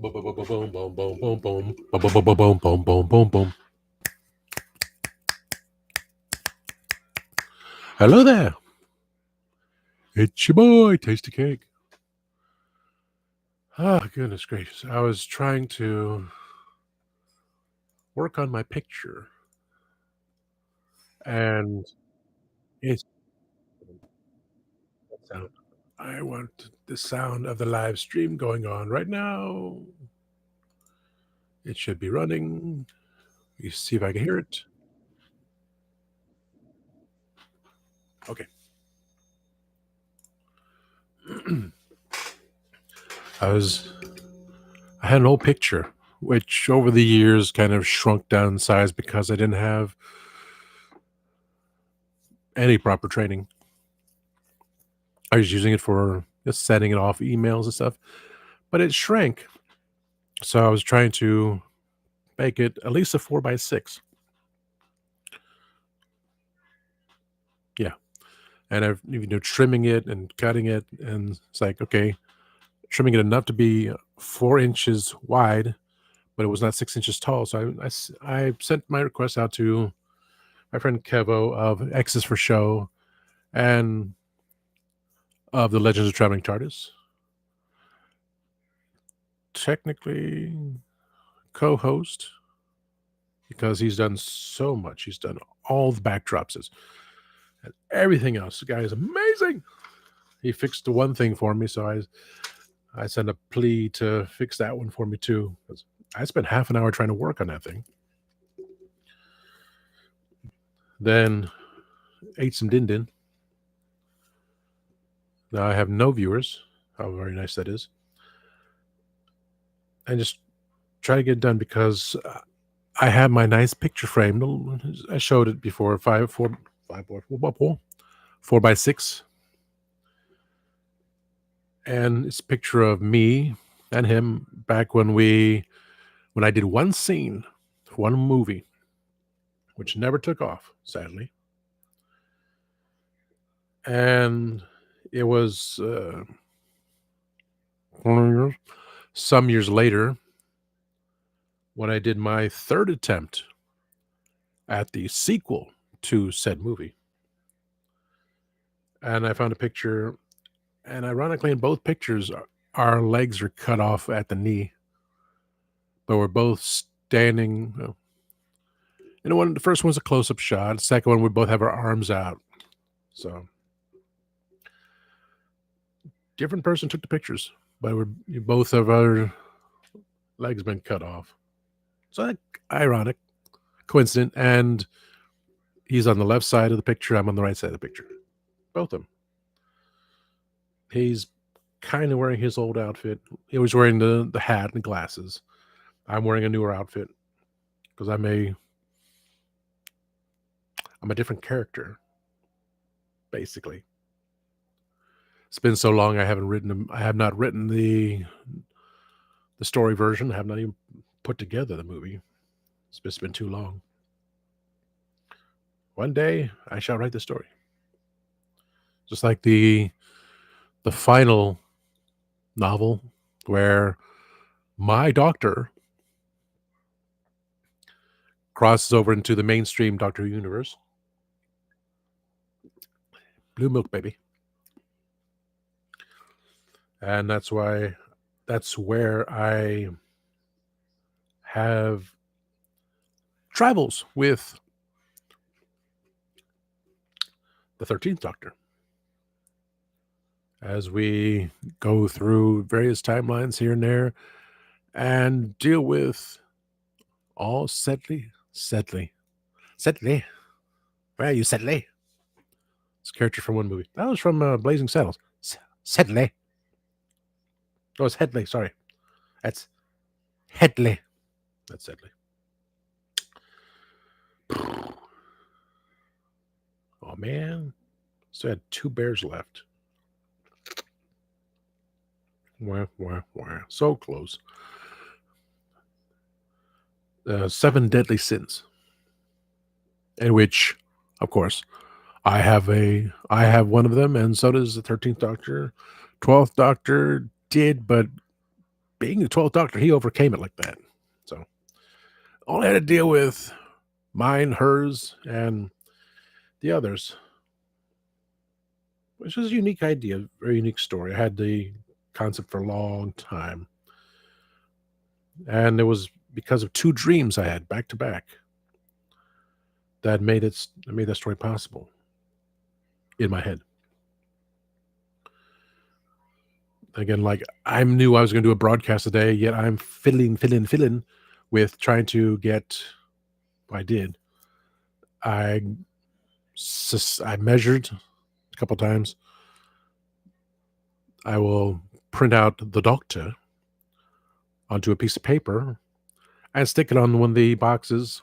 Boom, boom, boom, boom, boom, boom, boom, boom, boom, boom, boom, boom, boom, boom, boom, boom. Hello there. It's your boy, Tasty Cake. Oh, goodness gracious. I was trying to work on my picture, and it's that sound. I want the sound of the live stream going on right now. It should be running. You see if I can hear it. Okay. I was I had an old picture, which over the years kind of shrunk down in size because I didn't have any proper training. I was using it for just sending it off emails and stuff, but it shrank. So I was trying to make it at least a 4 by 6. Yeah. And I've, trimming it and cutting it. And it's like, okay, trimming it enough to be 4 inches wide, but it was not 6 inches tall. So I sent my request out to my friend Kevo of X's for Show and of the Legends of Traveling TARDIS. Technically co-host because he's done so much. He's done all the backdrops and everything else. The guy is amazing. He fixed the one thing for me, so I sent a plea to fix that one for me too. 'Cause I spent half an hour trying to work on that thing. Then ate some din din. Now I have no viewers. How very nice that is. And just try to get it done because I have my nice picture frame. I showed it before. 4 by 6, and it's a picture of me and him back when I did one scene, one movie, which never took off, sadly. And it was some years later when I did my third attempt at the sequel to said movie. And I found a picture, and ironically, in both pictures, our legs are cut off at the knee, but we're both standing. The first one's a close-up shot. The second one, we both have our arms out. So different person took the pictures, but both of our legs been cut off. So ironic, coincident, and he's on the left side of the picture. I'm on the right side of the picture. Both of them. He's kind of wearing his old outfit. He was wearing the hat and glasses. I'm wearing a newer outfit because I'm a different character, basically. It's been so long I have not written the story version. I have not even put together the movie. It's just been too long. One day I shall write the story. Just like the final novel where my doctor crosses over into the mainstream Doctor Who universe. Blue milk, baby. And that's where I have travels with the 13th Doctor as we go through various timelines here and there and deal with all Sedley. Where are you, Sedley? It's a character from one movie. That was from Blazing Saddles. Sedley. Oh, it's Headley. Sorry. That's Headley. That's Sedley. Oh, man. Still had 2 bears left. Wah, wah, wah. So close. 7 deadly sins. In which, of course, I have one of them, and so does the 13th Doctor. 12th Doctor did, but being the 12th Doctor, he overcame it like that. So all I had to deal with mine, hers, and the others, which is a unique idea, very unique story. I had the concept for a long time, and it was because of two dreams I had back to back that made that story possible in my head. Again, like I knew I was going to do a broadcast today, yet I'm fiddling with trying to get. I did. I I measured a couple times. I will print out the doctor onto a piece of paper and stick it on one of the boxes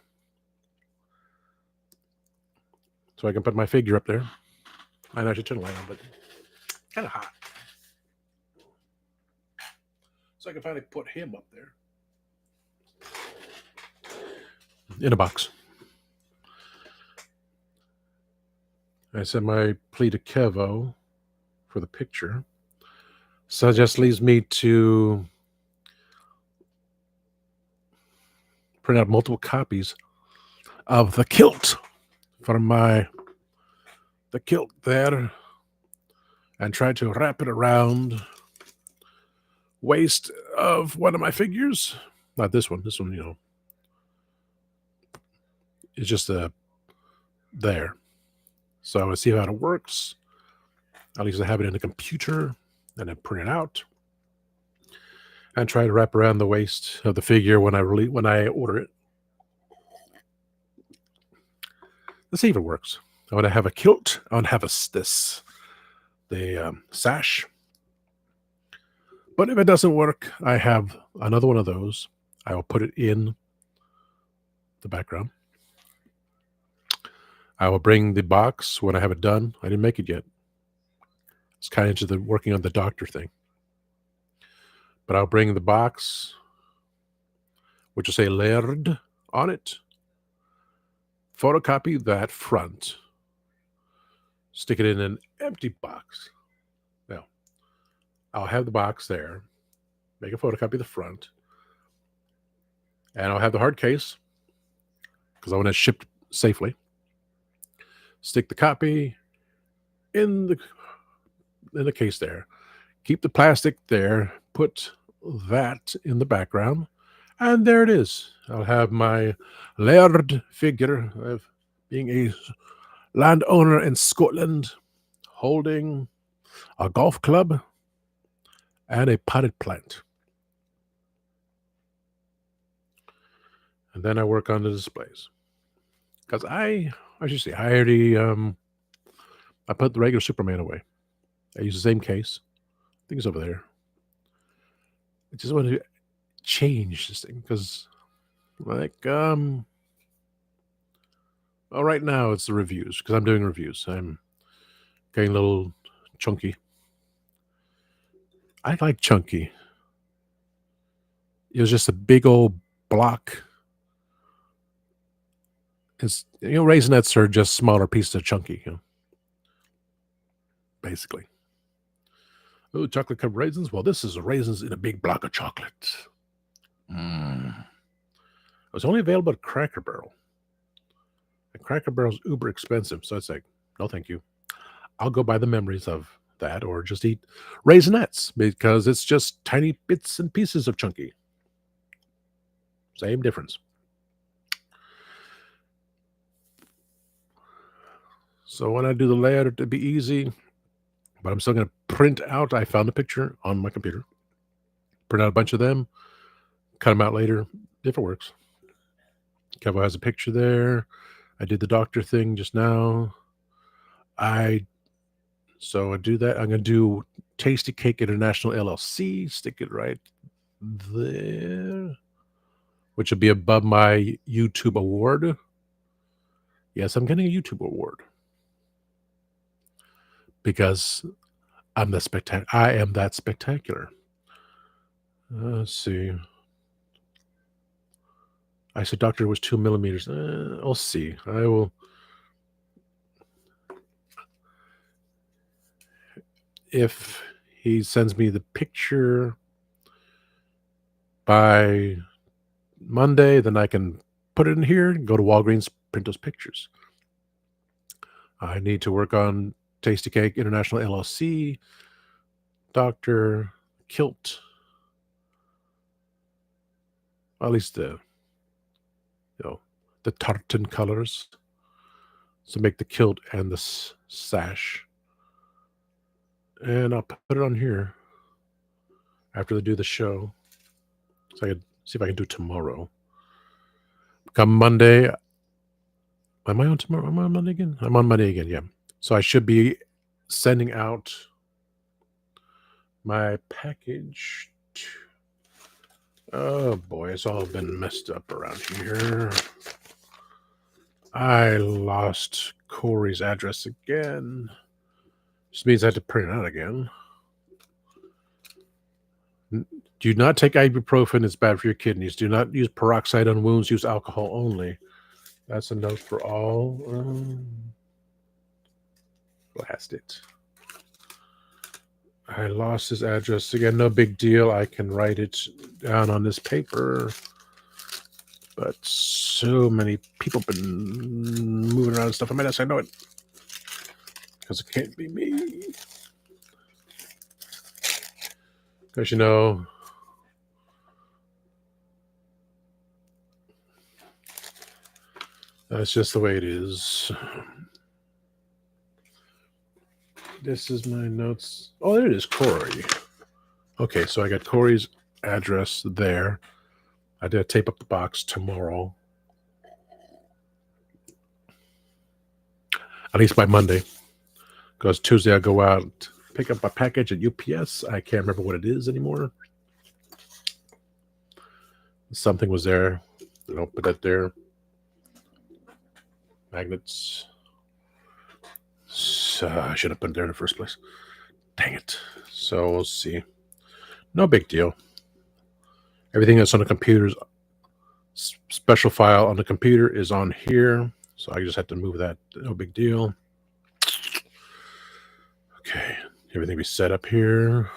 so I can put my figure up there. I know I should turn the light on, but it's kind of hot. So I can finally put him up there in a box. I sent my plea to Kevo for the picture. So it just leaves me to print out multiple copies of the kilt for the kilt there and try to wrap it around waist of one of my figures. Not this one. This one, is just there. So I will see how it works. At least I have it in the computer and then print it out and try to wrap around the waist of the figure when I order it. Let's see if it works. I want to have a kilt. I want to have the sash. But if it doesn't work, I have another one of those. I will put it in the background. I will bring the box when I have it done. I didn't make it yet. It's kind of into the working on the doctor thing. But I'll bring the box, which will say Laird on it. Photocopy that front. Stick it in an empty box. Now, I'll have the box there. Make a photocopy of the front. And I'll have the hard case because I want it shipped safely. Stick the copy in the case there. Keep the plastic there. Put that in the background. And there it is. I'll have my Laird figure of being a landowner in Scotland holding a golf club and a potted plant. And then I work on the displays. Because I already I put the regular Superman away. I use the same case. I think it's over there. I just want to change this thing because right now it's the reviews because I'm doing reviews. I'm getting a little chunky. I like chunky. It was just a big old block. It's Raisinets are just smaller pieces of chunky, basically. Oh, chocolate covered raisins. Well, this is raisins in a big block of chocolate. It was only available at Cracker Barrel. And Cracker Barrel's uber expensive, so it's like, no, thank you. I'll go buy the memories of that, or just eat Raisinets because it's just tiny bits and pieces of chunky. Same difference. So when I do the layout, it'd be easy, but I'm still going to print out. I found a picture on my computer, print out a bunch of them, cut them out later if it works. Kevo has a picture there. I did the doctor thing just now. So I do that. I'm going to do Tasty Cake International LLC. Stick it right there, which will be above my YouTube award. Yes, I'm getting a YouTube award because I am that spectacular. Let's see. I said doctor was 2 millimeters. I'll see. I will. If he sends me the picture, by Monday, then I can put it in here and go to Walgreens, print those pictures. I need to work on Tasty Cake International LLC, Dr. Kilt, at least the tartan colors. So make the kilt and the sash. And I'll put it on here after they do the show. So I can see if I can do tomorrow. Come Monday. Am I on tomorrow? Am I on Monday again? I'm on Monday again, yeah. So I should be sending out my package. Oh boy, it's all been messed up around here. I lost Corey's address again. Just means I had to print it out again. Do not take ibuprofen. It's bad for your kidneys. Do not use peroxide on wounds. Use alcohol only. That's a note for all. Blast it. I lost his address again. No big deal. I can write it down on this paper. But so many people have been moving around stuff on my desk. I know it. Because it can't be me. Because, that's just the way it is. This is my notes. Oh, there it is, Corey. Okay, so I got Corey's address there. I did tape up the box tomorrow. At least by Monday. Because Tuesday I'll go out, pick up my package at UPS. I can't remember what it is anymore. Something was there. Put that there. Magnets. So I should have put it there in the first place. Dang it. So we'll see. No big deal. Everything that's on the computer's special file on the computer is on here. So I just have to move that. No big deal. Okay. Everything be set up here.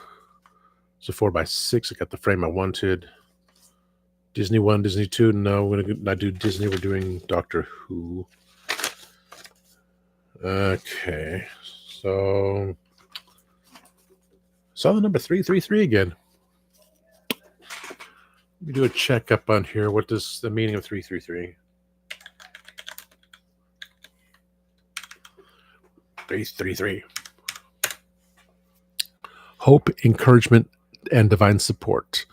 It's a 4x6. I got the frame I wanted. Disney 1, Disney 2. No, we're going to not do Disney. We're doing Doctor Who. Okay. So saw the number 333 again. Let me do a checkup on here. What is the meaning of 333? 333. Hope, encouragement, and divine support.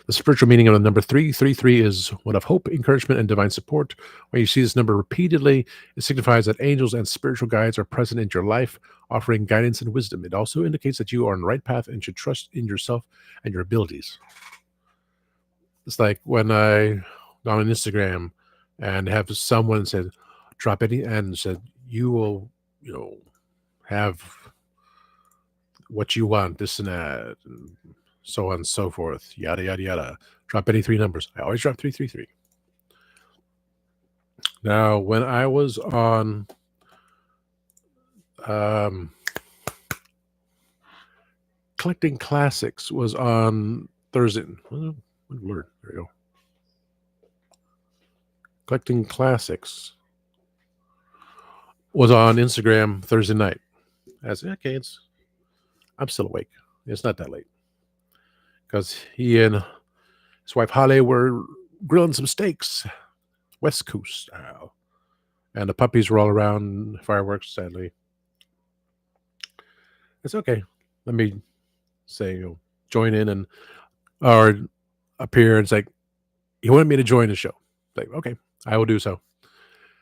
The spiritual meaning of the number 333 is one of hope, encouragement, and divine support. When you see this number repeatedly, it signifies that angels and spiritual guides are present in your life, offering guidance and wisdom. It also indicates that you are on the right path and should trust in yourself and your abilities. It's like when I go on Instagram and have someone said, drop any, and said, you will, have what you want, this and that, and so on and so forth, yada, yada, yada. Drop any 3 numbers. I always drop 333. Now, when I was on Collecting Classics was on Thursday. Oh, Lord, there we go. Collecting Classics was on Instagram Thursday night. I said, okay, I'm still awake. It's not that late. Because he and his wife Holly were grilling some steaks, West Coast style. And the puppies were all around, fireworks, sadly. It's okay. Let me say, join in or appear. It's like, he wanted me to join the show. Like, okay, I will do so.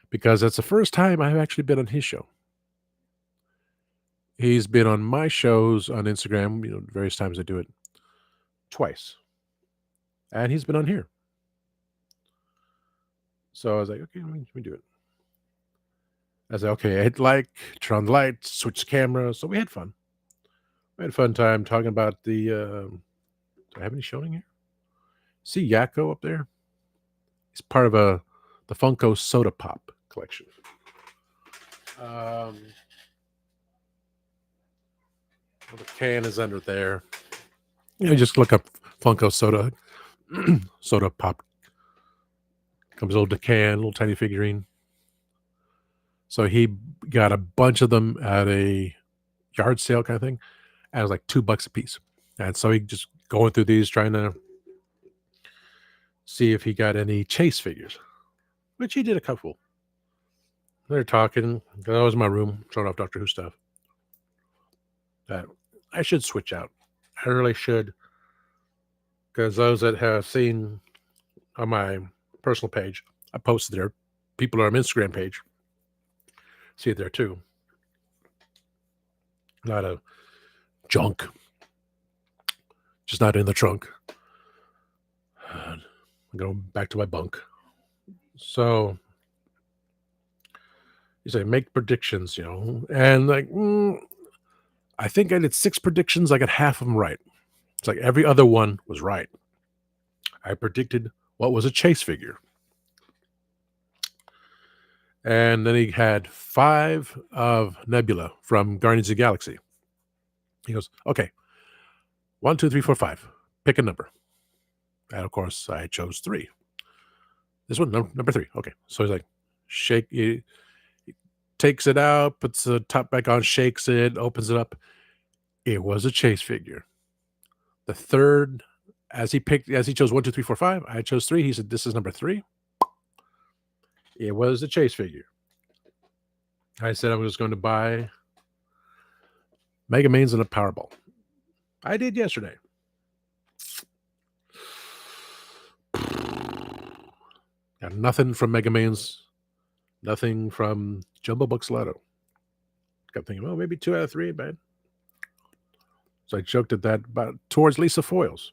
Because that's the first time I've actually been on his show. He's been on my shows on Instagram, various times I do it. Twice. And he's been on here. So I was like, okay, let me do it. I was like, okay, I hit turn on the light, switch the camera. So we had fun. We had a fun time talking about the, do I have any showing here? See Yakko up there? He's part of the Funko Soda Pop collection. The can is under there. Just look up Funko Soda soda pop. Comes a little can, little tiny figurine. So he got a bunch of them at a yard sale kind of thing, and it was like $2 a piece. And so he just going through these, trying to see if he got any Chase figures, which he did a couple. They're talking. I was in my room, showing off Doctor Who stuff. That I should switch out. I really should, because those that have seen on my personal page, I posted there. People on my Instagram page see it there too. A lot of junk, just not in the trunk. I'm going back to my bunk. So you say make predictions, and like I think I did 6 predictions. I got half of them right. It's like every other one was right. I predicted what was a Chase figure. And then he had 5 of Nebula from Guardians of the Galaxy. He goes, okay, 1, 2, 3, 4, 5. Pick a number. And of course, I chose 3. This one, number 3. Okay. So he's like, shake it, takes it out, puts the top back on, shakes it, opens it up. It was a Chase figure. The third, as he chose 1, 2, 3, 4, 5, I chose 3. He said, this is number 3. It was a Chase figure. I said I was going to buy Mega Mains and a Powerball. I did yesterday. Got nothing from Mega Mains, nothing from Jumbo Bucks Lotto. Kept thinking, well, maybe 2 out of 3 ain't bad. So I joked at that about towards Lisa Foyles,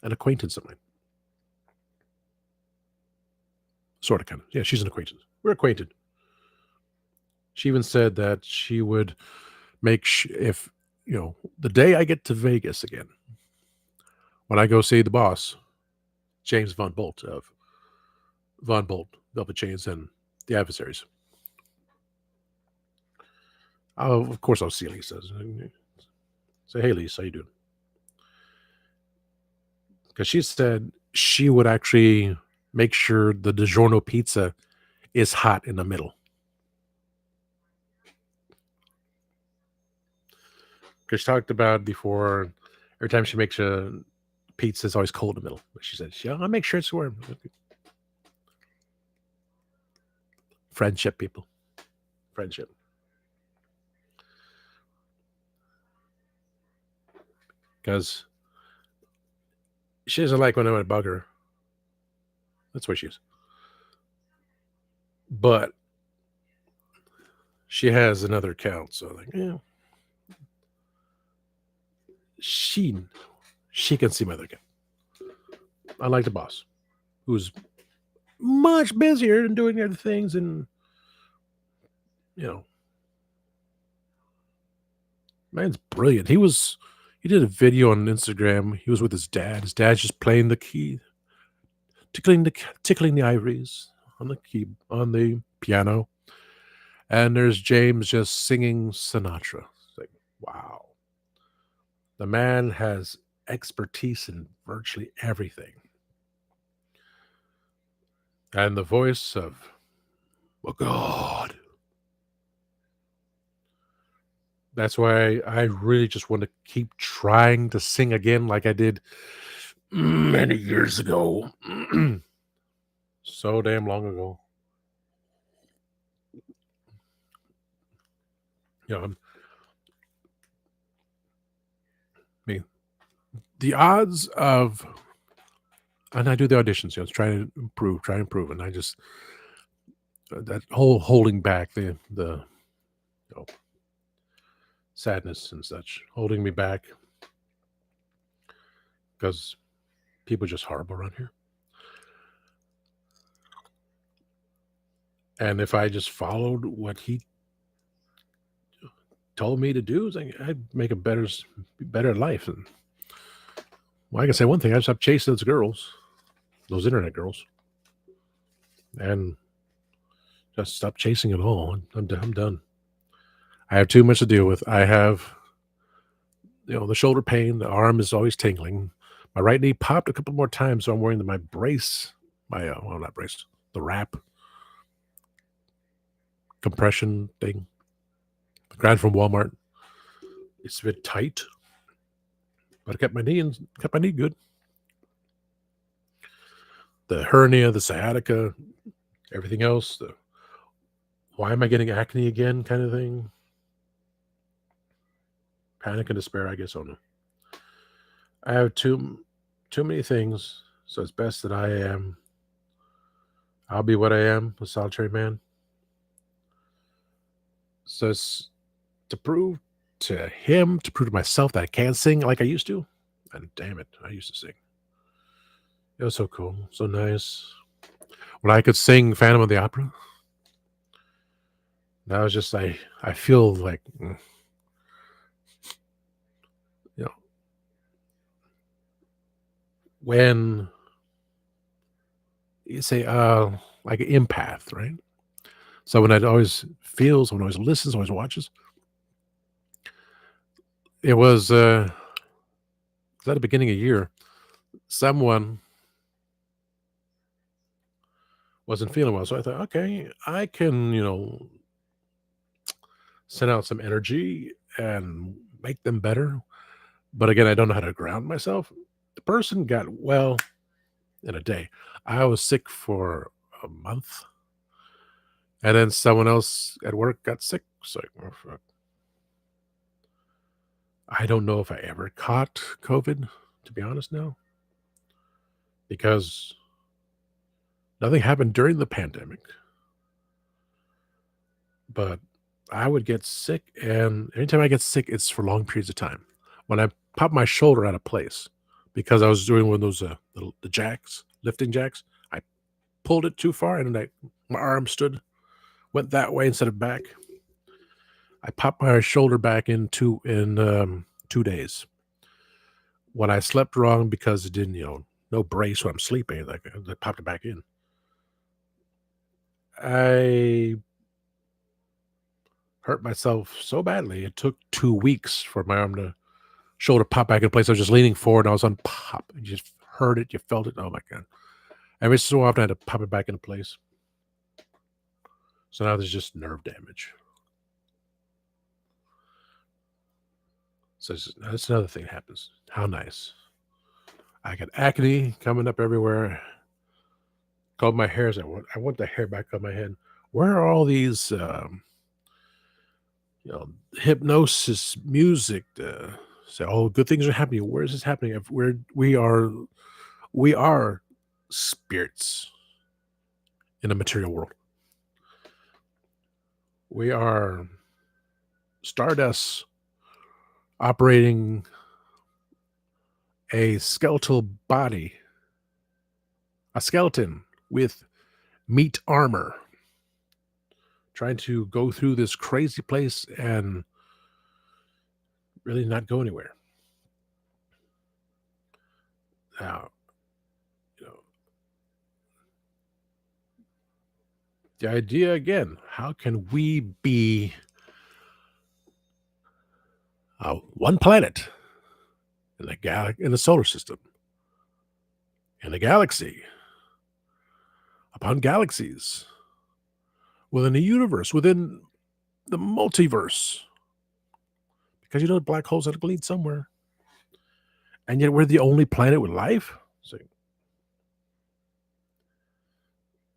an acquaintance of mine. Sort of, kind of. Yeah, she's an acquaintance. We're acquainted. She even said that she would make if the day I get to Vegas again, when I go see the boss, James Von Bolt of Von Bolt, Velvet Chains, and the Adversaries. Of course, I'll see Lisa. Say, hey, Lisa, how you doing? Because she said she would actually make sure the DiGiorno pizza is hot in the middle. Because she talked about before, every time she makes a pizza, it's always cold in the middle. But she said, yeah, I'll make sure it's warm. Friendship, people. Friendship. Because she doesn't like when I bug her. That's where she is. But she has another account, so like, yeah. She can see my other account. I like the boss, who's much busier and doing other things, and man's brilliant. He did a video on Instagram. He was with his dad. His dad's just playing the key, tickling the ivories on the piano, and there's James just singing Sinatra. It's like, wow, the man has expertise in virtually everything, and the voice of God. That's why I really just want to keep trying to sing again like I did many years ago. So damn long ago. The odds of, and I do the auditions, try to improve. And I just, that whole holding back, the sadness and such, holding me back because people just horrible around here. And if I just followed what he told me to do, I'd make a better life. And well, I can say one thing: I stopped chasing those internet girls, and just stop chasing it all. I'm done. I have too much to deal with. I have, the shoulder pain. The arm is always tingling. My right knee popped a couple more times, so I'm wearing my brace, well, not brace, the wrap compression thing, the grad from Walmart. It's a bit tight, but I kept my knee good. The hernia, the sciatica, everything else. Why am I getting acne again? Kind of thing. Panic and despair. I guess. Oh no, I have too many things, so it's best that I am. I'll be what I am, a solitary man. So it's to prove to him, to prove to myself that I can sing like I used to. And damn it, I used to sing. It was so cool, so nice. When I could sing Phantom of the Opera, that was just I feel like you know when you say like an empath, right? So when I'd always feels, when I always listens, always watches, it was at the beginning of the year, someone wasn't feeling well. So I thought, okay, I can, send out some energy and make them better. But again, I don't know how to ground myself. The person got well in a day. I was sick for a month, and then someone else at work got sick. So oh, fuck. I don't know if I ever caught COVID, to be honest now, because nothing happened during the pandemic. But I would get sick, and anytime I get sick, it's for long periods of time. When I pop my shoulder out of place because I was doing one of those the jacks, lifting jacks, I pulled it too far, and then my arm went that way instead of back. I popped my shoulder back in 2 days. When I slept wrong because it didn't, no brace when I'm sleeping, like I popped it back in. I hurt myself so badly. It took 2 weeks for my arm to shoulder pop back in place. I was just leaning forward and all of a sudden pop. You just heard it, you felt it. Oh my god. Every so often I had to pop it back into place. So now there's just nerve damage. So that's another thing that happens. How nice. I got acne coming up everywhere. Called my hairs. I want the hair back on my head. Where are all these hypnosis music say, oh, good things are happening? Where is this happening? If we are spirits in a material world. We are stardust operating a skeletal body, a skeleton with meat armor, trying to go through this crazy place and really not go anywhere. Now, you know, the idea again, how can we be one planet in in the solar system, in a galaxy, upon galaxies, within the universe, within the multiverse? Because black holes have to lead somewhere. And yet we're the only planet with life.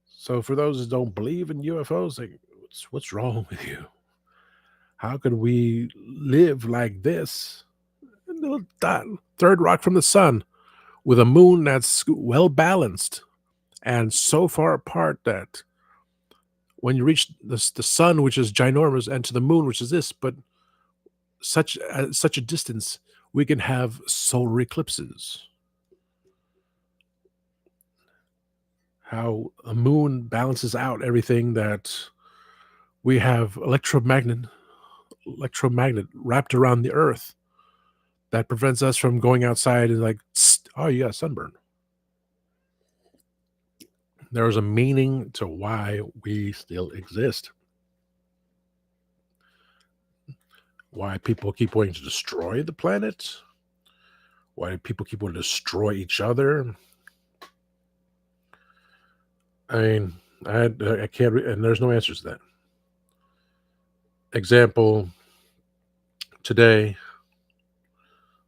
So for those that don't believe in UFOs, like, what's wrong with you? How can we live like this? That third rock from the sun with a moon that's well balanced and so far apart that when you reach the sun, which is ginormous, and to the moon, which is this, but such a distance, we can have solar eclipses. How a moon balances out everything, that we have electromagnet wrapped around the earth that prevents us from going outside and like, oh, you got a sunburn. There's a meaning to why we still exist. Why people keep wanting to destroy the planet. Why do people keep wanting to destroy each other? I mean, I can't, and there's no answers to that. Example, today,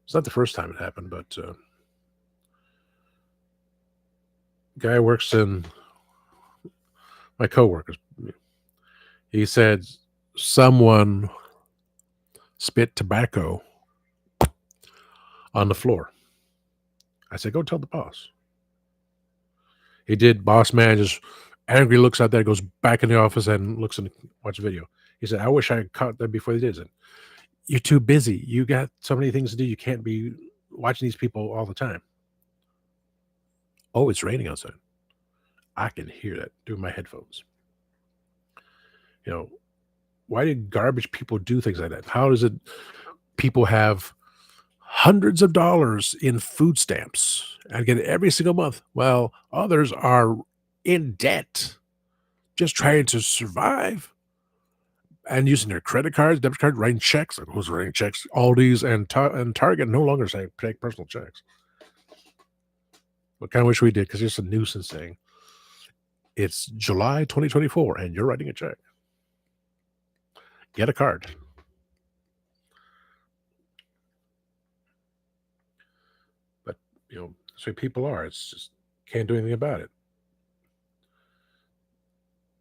it's not the first time it happened, but guy works in my coworkers. He said someone spit tobacco on the floor. I said, go tell the boss. He did. Boss man just angry looks out there, goes back in the office and looks and watch the video. He said, I wish I had caught them before they did it. You're too busy. You got so many things to do. You can't be watching these people all the time. Oh, it's raining outside. I can hear that through my headphones. You know, why did garbage people do things like that? How does it people have hundreds of dollars in food stamps and get it every single month? Well, others are in debt just trying to survive and using their credit cards, debit card, writing checks. Like, who's writing checks? Aldi's and Target no longer say take personal checks. What kind of wish we did because it's a nuisance thing. It's July 2024 and you're writing a check. Get a card. But, you know, that's the way people are. It's just can't do anything about it.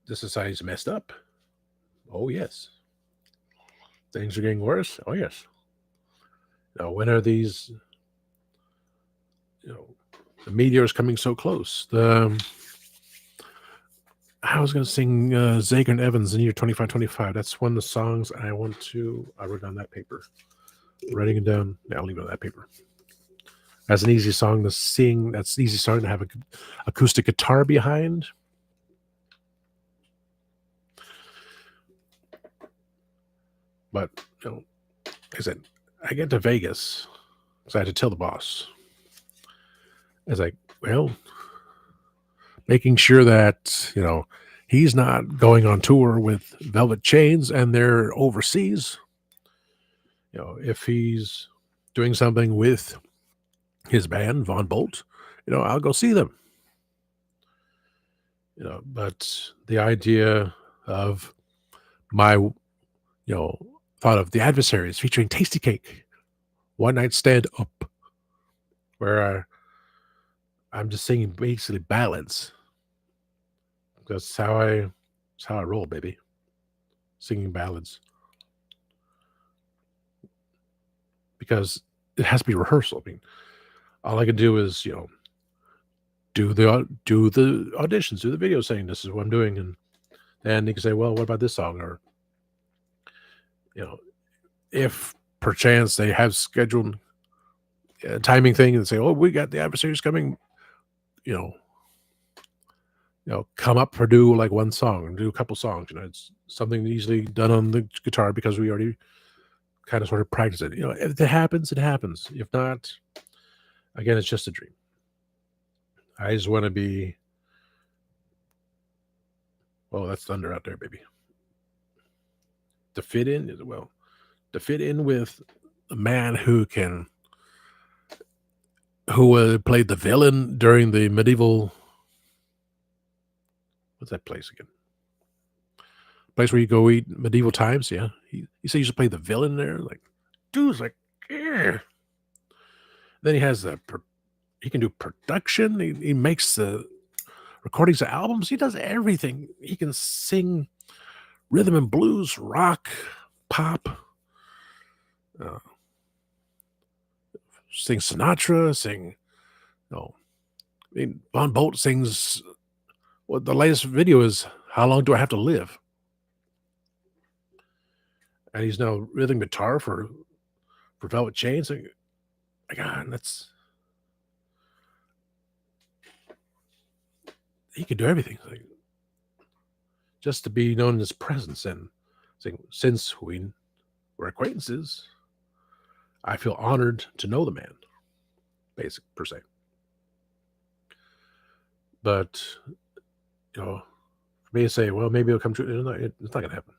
This society's messed up. Oh, yes. Things are getting worse. Oh, yes. Now, when are these, you know, the meteor is coming so close? I was going to sing Zager and Evans in year 2525. That's one of the songs I want to. I wrote down that paper. Writing it down. Yeah, I'll leave it on that paper. That's an easy song to sing. That's an easy song to have an acoustic guitar behind. But, you know, like I said, I get to Vegas, so I had to tell the boss. I was like, well, making sure that, you know, he's not going on tour with Velvet Chains and they're overseas. You know, if he's doing something with his band, Von Bolt, you know, I'll go see them. You know, but the idea of my, you know, thought of the adversaries featuring Tasty Cake, One Night Stand Up, where I'm just singing basically ballads. That's how I roll, baby. Singing ballads. Because it has to be rehearsal. I mean, all I can do is, you know, do the auditions, do the video saying this is what I'm doing, and then you can say, well, what about this song? Or, you know, if perchance they have scheduled a timing thing and say, oh, we got the adversaries coming, you know, come up for do like one song and do a couple songs. You know, it's something easily done on the guitar because we already kind of sort of practice it. You know, if it happens, it happens. If not, again, it's just a dream. I just want to be. Oh, that's thunder out there, baby. To fit in, well, to fit in with a man who played the villain during the medieval. What's that place again? Place where you go eat medieval times. Yeah, he said he used to play the villain there. Like, dude's like, yeah. Then he has he can do production. He makes the recordings of albums. He does everything. He can sing rhythm and blues, rock, pop, uh, sing Sinatra, sing. No, I mean Von Bolt sings. Well, the latest video is "How Long Do I Have to Live?" And he's now rhythm guitar for Velvet Chains. Like, my God, that's he can do everything. Like, just to be known in his presence and saying, since we were acquaintances, I feel honored to know the man, basic per se. But you know, for me to say, well, maybe it'll come true. It's not going to happen.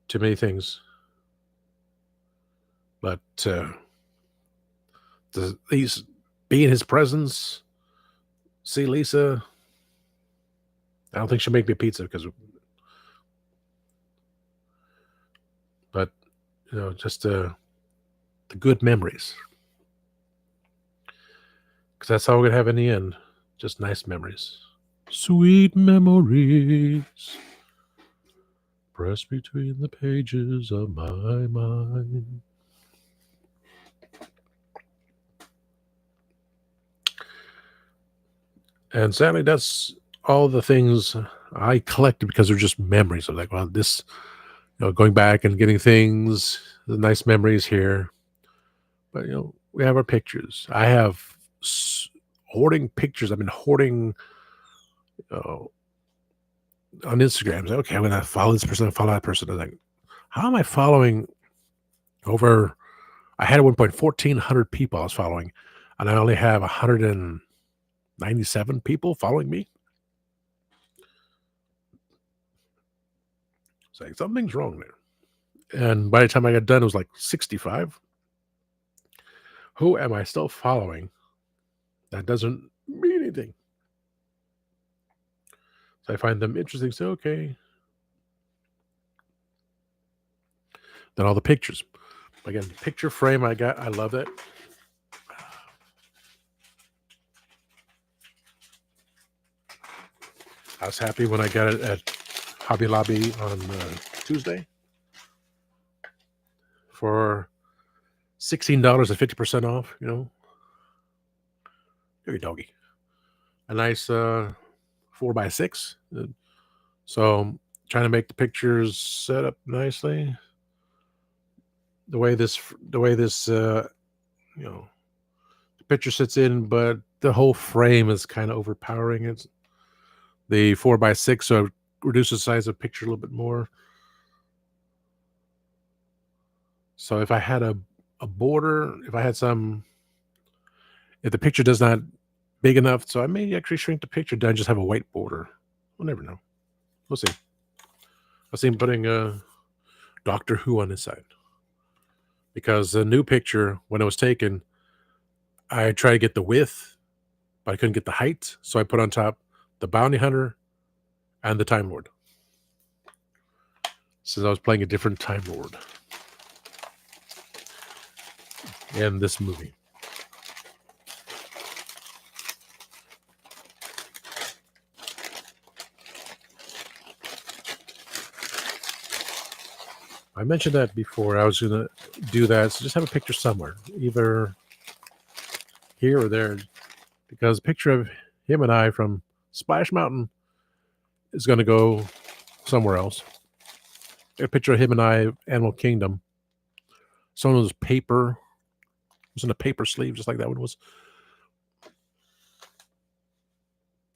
Too many things. But to at least be in his presence, see Lisa. I don't think she'll make me pizza but just the good memories, because that's all we're gonna have in the end. Just nice memories, sweet memories, pressed between the pages of my mind. And sadly, that's all the things I collected because they're just memories of, like, well, this, going back and getting things, the nice memories here. But we have our pictures. I have hoarding pictures. I've been hoarding uh, on Instagram. Like, okay, I'm gonna follow this person, follow that person. I was like, how am I following over? I had at one point 1,400 people I was following, and I only have 197 people following me. It's like something's wrong there. And by the time I got done, it was like 65. Who am I still following? That doesn't mean anything. So I find them interesting. So, okay. Then all the pictures. Again, picture frame I got. I love it. I was happy when I got it at Hobby Lobby on Tuesday for $16 at 50% off. Very doggy. A nice 4x6. So trying to make the pictures set up nicely. The way this the picture sits in, but the whole frame is kind of overpowering. It's the 4x6, so it reduces the size of the picture a little bit more. So if I had a border, if the picture does not big enough, so I may actually shrink the picture down, just have a white border. We'll never know. We'll see. I see him putting Doctor Who on his side, because the new picture, when it was taken, I tried to get the width, but I couldn't get the height, so I put on top the Bounty Hunter and the Time Lord, since I was playing a different Time Lord in this movie. I mentioned that before. I was going to do that. So just have a picture somewhere, either here or there, because a picture of him and I from Splash Mountain is going to go somewhere else. A picture of him and I, Animal Kingdom. Some of those paper, it was in a paper sleeve, just like that one was.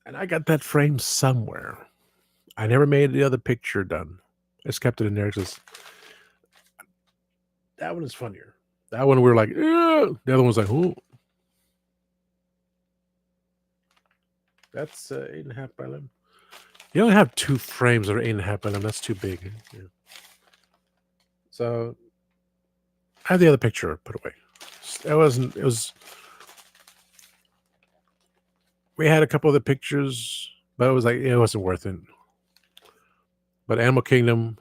And I got that frame somewhere. I never made the other picture done. I just kept it in there because that one is funnier. That one we were like, ugh. The other one's like, ooh. That's 8.5 by 11. You only have 2 frames that are 8.5 by 11. That's too big. Yeah. So I have the other picture put away. It was. We had a couple of the pictures, but it was like, it wasn't worth it. But Animal Kingdom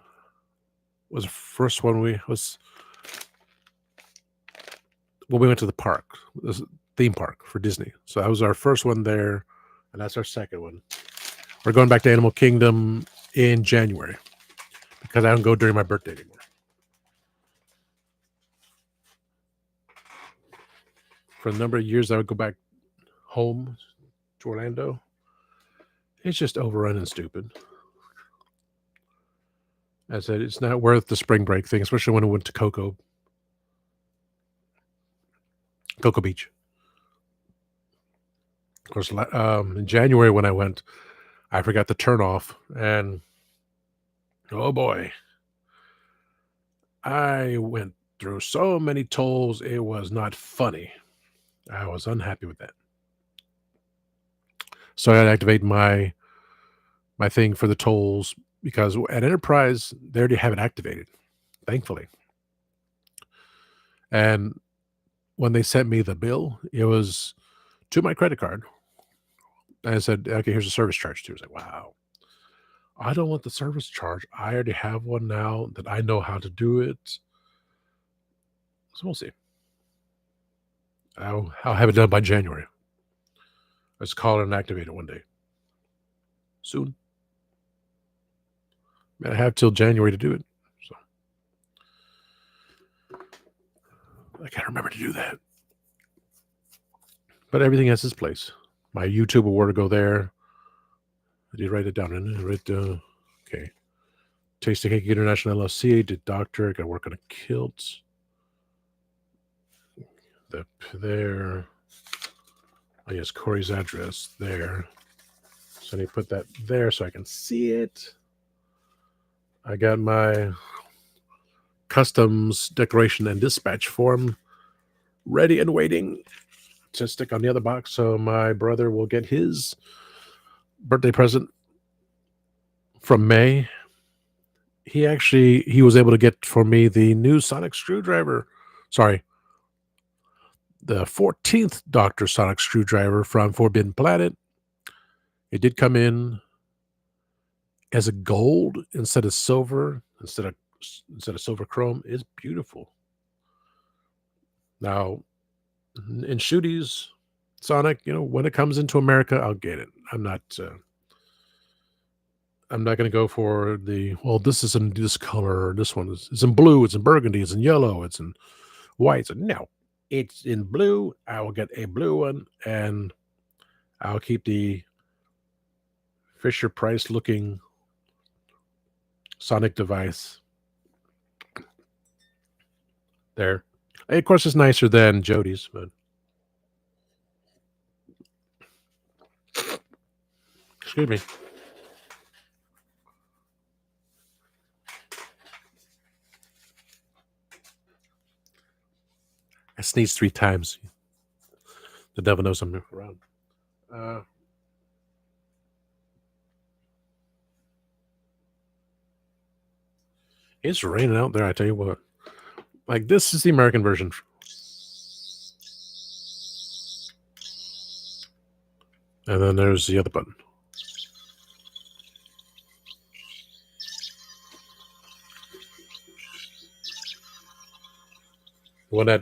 was the first one we went to the park, this theme park for Disney. So that was our first one there, and that's our second one. We're going back to Animal Kingdom in January because I don't go during my birthday anymore. For a number of years, I would go back home to Orlando. It's just overrun and stupid. I said, it's not worth the spring break thing, especially when I went to Cocoa Beach. Of course, in January when I went, I forgot to turn off, and oh boy, I went through so many tolls. It was not funny. I was unhappy with that. So I had to activate my thing for the tolls, because at Enterprise, they already have it activated, thankfully. And when they sent me the bill, it was to my credit card. And I said, "Okay, here's a service charge too." I was like, "Wow, I don't want the service charge. I already have one now that I know how to do it." So we'll see. I'll have it done by January. Let's call it and activate it one day soon. I have till January to do it, so I can't remember to do that. But everything has its place. My YouTube will where to go there. I did write it down, and okay. Tasting Cake International LLC. Did doctor. Got to work on a kilt. That there. Oh yes, Corey's address there. So I need to put that there so I can see it. I got my customs declaration and dispatch form ready and waiting to stick on the other box, so my brother will get his birthday present from May. He was able to get for me the new sonic screwdriver. Sorry, the 14th Dr. Sonic screwdriver from Forbidden Planet. It did come in as a gold instead of silver, instead of silver chrome. It's beautiful. Now, in Shooties Sonic, when it comes into America, I'll get it. I'm not going to go for this is in this color. This one is in blue. It's in burgundy. It's in yellow. It's in white. So no, it's in blue. I will get a blue one, and I'll keep the Fisher Price looking Sonic device there. Of course, it's nicer than Jody's, but excuse me. I sneezed 3 times. The devil knows I'm around. It's raining out there, I tell you what. Like, this is the American version. And then there's the other button. One that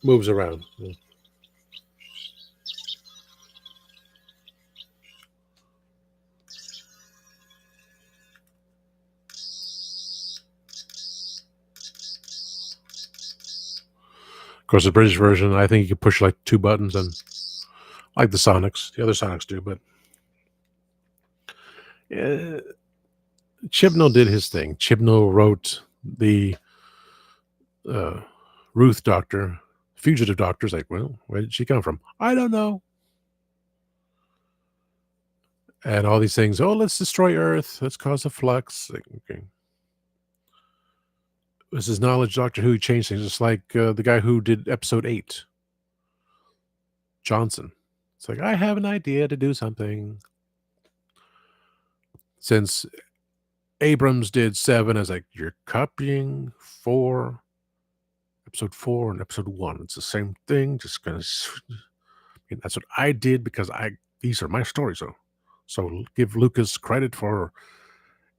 moves around. Yeah. Of course, the British version, I think you can push like 2 buttons, and like the Sonics, the other Sonics do, but Chibnall did his thing. Chibnall wrote the Ruth Doctor, Fugitive Doctor's like, well, where did she come from? I don't know. And all these things, let's destroy Earth. Let's cause a flux. Like, okay. This is knowledge Doctor Who changed things. It's like the guy who did episode 8, Johnson. It's like, I have an idea to do something. Since Abrams did 7, I was like, you're copying episode 4 and episode 1. It's the same thing. Just gonna. That's what I did because these are my stories. So give Lucas credit for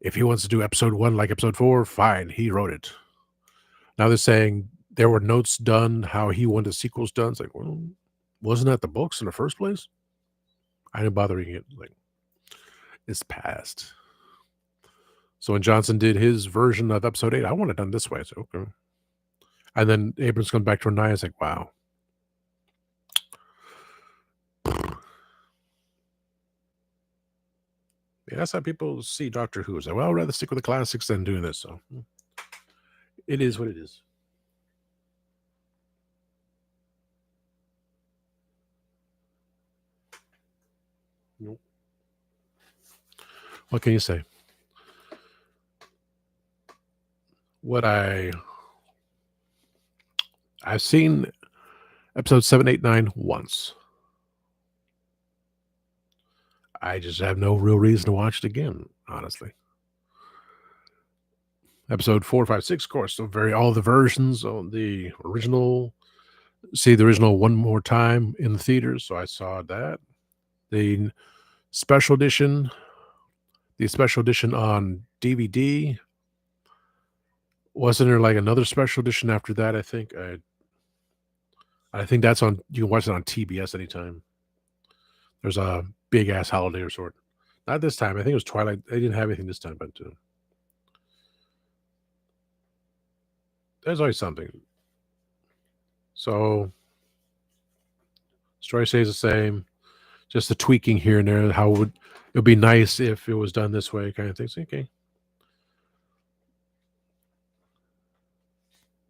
if he wants to do episode 1 like episode 4, fine. He wrote it. Now they're saying there were notes done how he wanted the sequels done. It's like, well, wasn't that the books in the first place? I didn't bother reading it. Like, it's past. So when Johnson did his version of episode 8, I want it done this way. I said, okay. And then Abrams comes back to 9. It's like, wow. Yeah, that's how people see Doctor Who. It's like, well, I'd rather stick with the classics than doing this. So it is what it is. Nope. What can you say? What I've seen episode 7, 8, 9 once. I just have no real reason to watch it again, honestly. Episode 4, 5, 6, of course, so all the versions on the original see the original one more time in the theaters, so I saw that. The special edition, the special edition on DVD. Wasn't there like another special edition after that? I think that's on. You can watch it on TBS anytime. There's a big ass holiday resort. Not this time. I think it was Twilight. They didn't have anything this time, but there's always something. So story stays the same. Just the tweaking here and there. How would it would be nice if it was done this way, kind of thing. So, okay,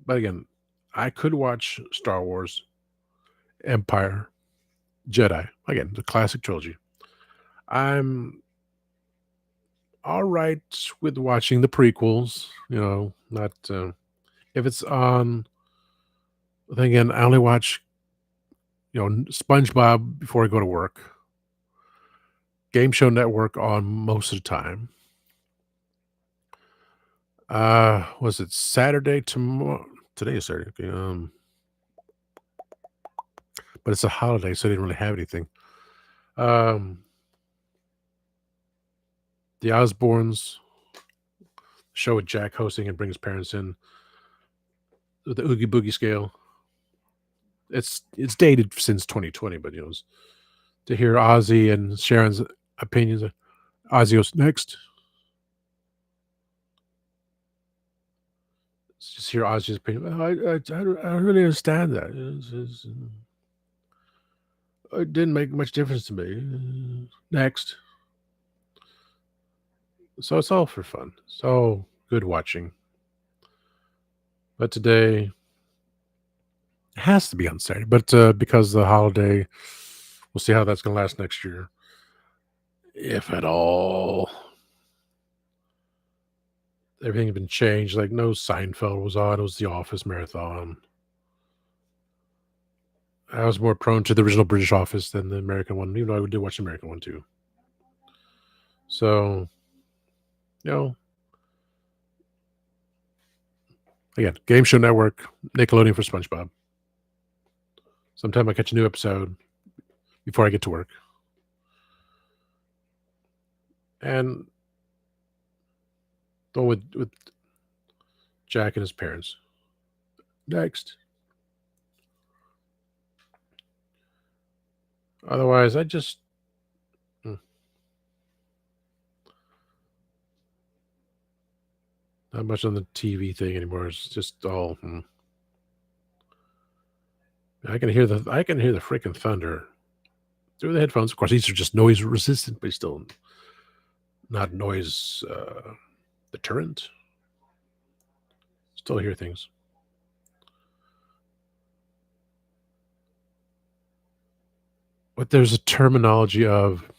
but again, I could watch Star Wars, Empire, Jedi again, the classic trilogy. I'm all right with watching the prequels. Not if it's on. Then again, I only watch SpongeBob before I go to work. Game Show Network on most of the time. Was it Saturday tomorrow? Today is Saturday. Okay, but it's a holiday, so I didn't really have anything. Um, the Osbournes show with Jack hosting and bring his parents in with the Oogie Boogie scale. It's dated since 2020, but to hear Ozzy and Sharon's opinions. Ozzy goes next. Just hear Ozzy's opinion. "Well, I don't really understand that. It didn't make much difference to me. Next." So it's all for fun. So good watching. But today it has to be on Saturday. But because of the holiday, we'll see how that's going to last next year, if at all. Everything's been changed. Like no Seinfeld was on. It was The Office marathon. I was more prone to the original British Office than the American one, even though I did watch the American one too. So, you know, again, Game Show Network, Nickelodeon for SpongeBob. Sometime I catch a new episode before I get to work. And the one with Jack and his parents. Next. Otherwise, I just not much on the TV thing anymore. It's just all. I can hear the freaking thunder through the headphones. Of course, these are just noise resistant, but still not noise deterrent. Still hear things. But there's a terminology of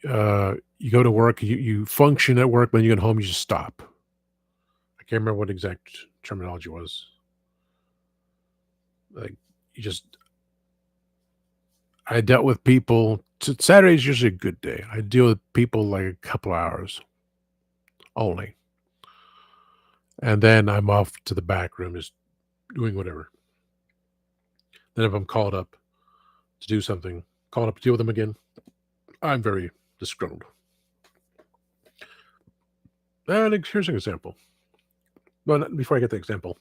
you go to work, you function at work, when you get home, you just stop. I can't remember what exact terminology was. Like you just, I dealt with people. Saturday is usually a good day. I deal with people like a couple hours only, and then I'm off to the back room, just doing whatever. Then if I'm called up to do something, called up to deal with them again, I'm very disgruntled. And here's an example. Well, before I get the example,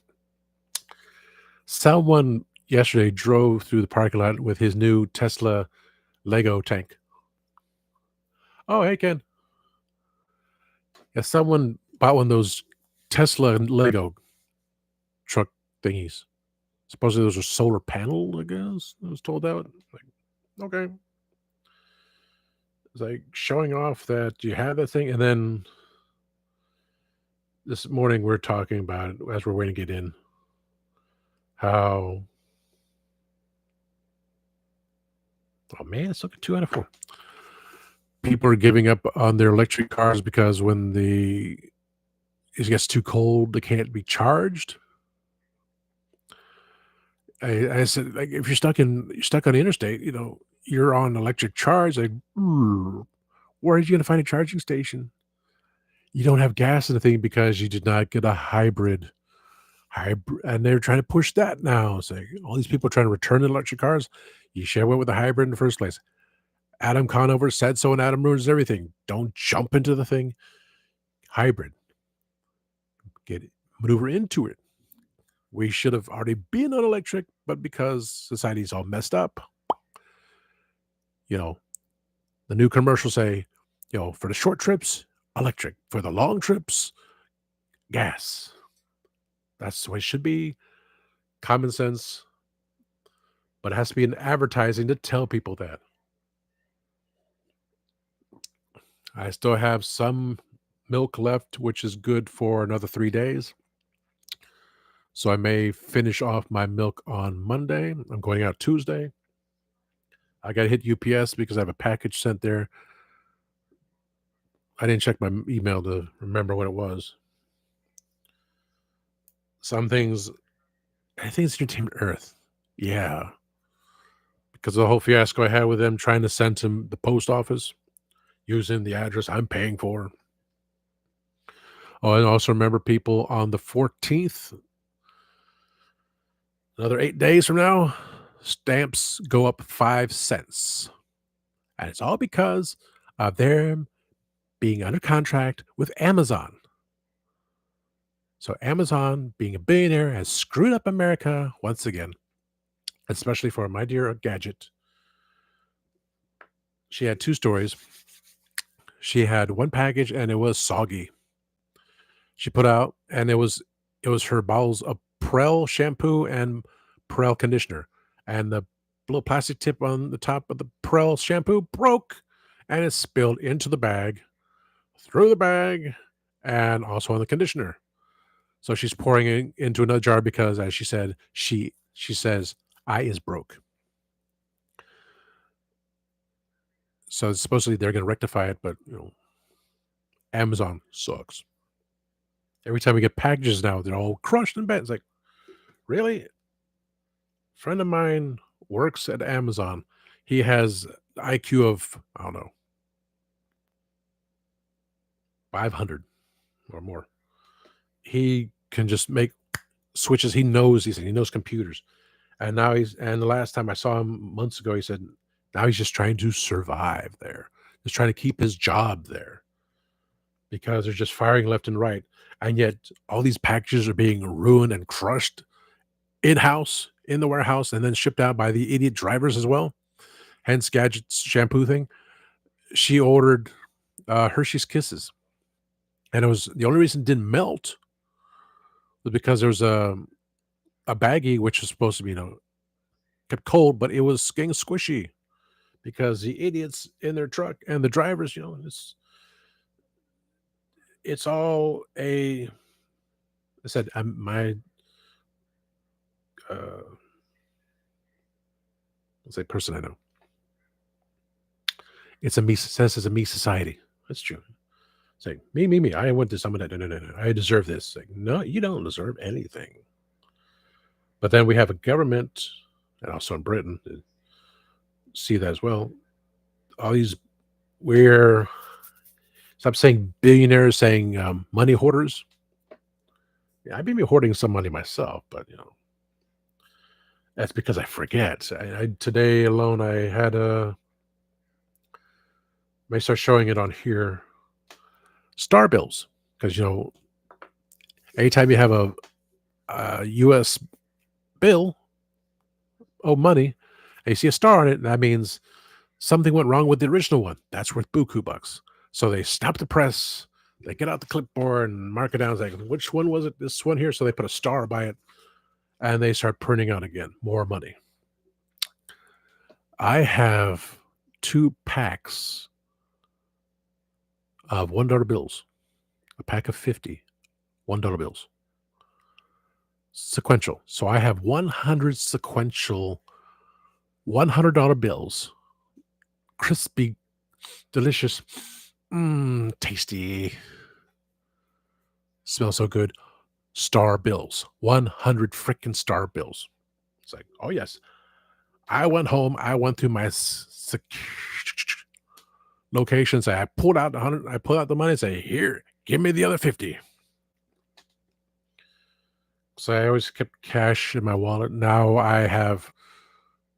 someone yesterday drove through the parking lot with his new Tesla Lego tank. Oh, hey, Ken. Yeah, someone bought one of those Tesla Lego truck thingies. Supposedly those are solar panel, I guess. I was told that. Like, okay. It's like showing off that you have that thing. And then this morning we're talking about it as we're waiting to get in. How, oh man, it's looking 2 out of 4. People are giving up on their electric cars because when it gets too cold, they can't be charged. I said, like, if you're stuck on the interstate, you're on electric charge. Like, where are you going to find a charging station? You don't have gas in the thing because you did not get a hybrid hybrid, and they're trying to push that now. It's like all these people trying to return to electric cars. You should have went with the hybrid in the first place. Adam Conover said so, and Adam ruins everything. Don't jump into the thing. Hybrid. Get maneuver into it. We should have already been on electric, but because society's all messed up, you know, the new commercials say, for the short trips, electric. For the long trips, gas. That's the way it should be. Common sense. But it has to be in advertising to tell people that. I still have some milk left, which is good for another 3 days. So I may finish off my milk on Monday. I'm going out Tuesday. I got to hit UPS because I have a package sent there. I didn't check my email to remember what it was. Some things, I think it's Entertainment Earth. Yeah. Because of the whole fiasco I had with them trying to send to the post office using the address I'm paying for. Oh, and also remember people on the 14th, another 8 days from now, stamps go up 5 cents. And it's all because of them being under contract with Amazon. So Amazon, being a billionaire, has screwed up America once again, especially for my dear Gadget. She had 2 stories. She had one package and it was soggy. She put out, and it was her bottles of Prel shampoo and Prel conditioner, and the little plastic tip on the top of the Prel shampoo broke, and it spilled into the bag, through the bag, and also on the conditioner. So she's pouring it into another jar because, as she said, she says, "I is broke." So supposedly they're going to rectify it, but Amazon sucks. Every time we get packages now, they're all crushed and bent. It's like, really? A friend of mine works at Amazon. He has IQ of, I don't know, 500 or more. He can just make switches. He knows these things. He knows computers. And now and the last time I saw him months ago, he said, now he's just trying to survive there. He's trying to keep his job there because they're just firing left and right. And yet all these packages are being ruined and crushed in-house, in the warehouse, and then shipped out by the idiot drivers as well. Hence Gadget's shampoo thing. She ordered Hershey's Kisses. And it was the only reason it didn't melt was because there was a baggie which was supposed to be, kept cold, but it was getting squishy because the idiots in their truck and the drivers, it's all I said, my let's say person I know. It's a me society. That's true. It's like me. I went to some of that. No. I deserve this. Like, no, you don't deserve anything. But then we have a government, and also in Britain, see that as well. All these we're stop saying billionaires, saying money hoarders. Yeah, I've been hoarding some money myself, but that's because I forget. I today alone, I had may start showing it on here. Star bills, because anytime you have a U.S. bill, money, and you see a star on it, that means something went wrong with the original one. That's worth buku bucks. So they stop the press, they get out the clipboard and mark it down. It's like, which one was it? This one here. So they put a star by it, and they start printing out again more money. I have 2 packs of $1 bills, a pack of 50 $1 bills. Sequential. So I have 100 sequential $100 bills. Crispy, delicious, tasty. Smells so good. Star bills. 100 freaking star bills. It's like, oh yes. I went home. I went through my locations. I pulled out 100. I pulled out the money and say, here, give me the other 50. So I always kept cash in my wallet. Now I have,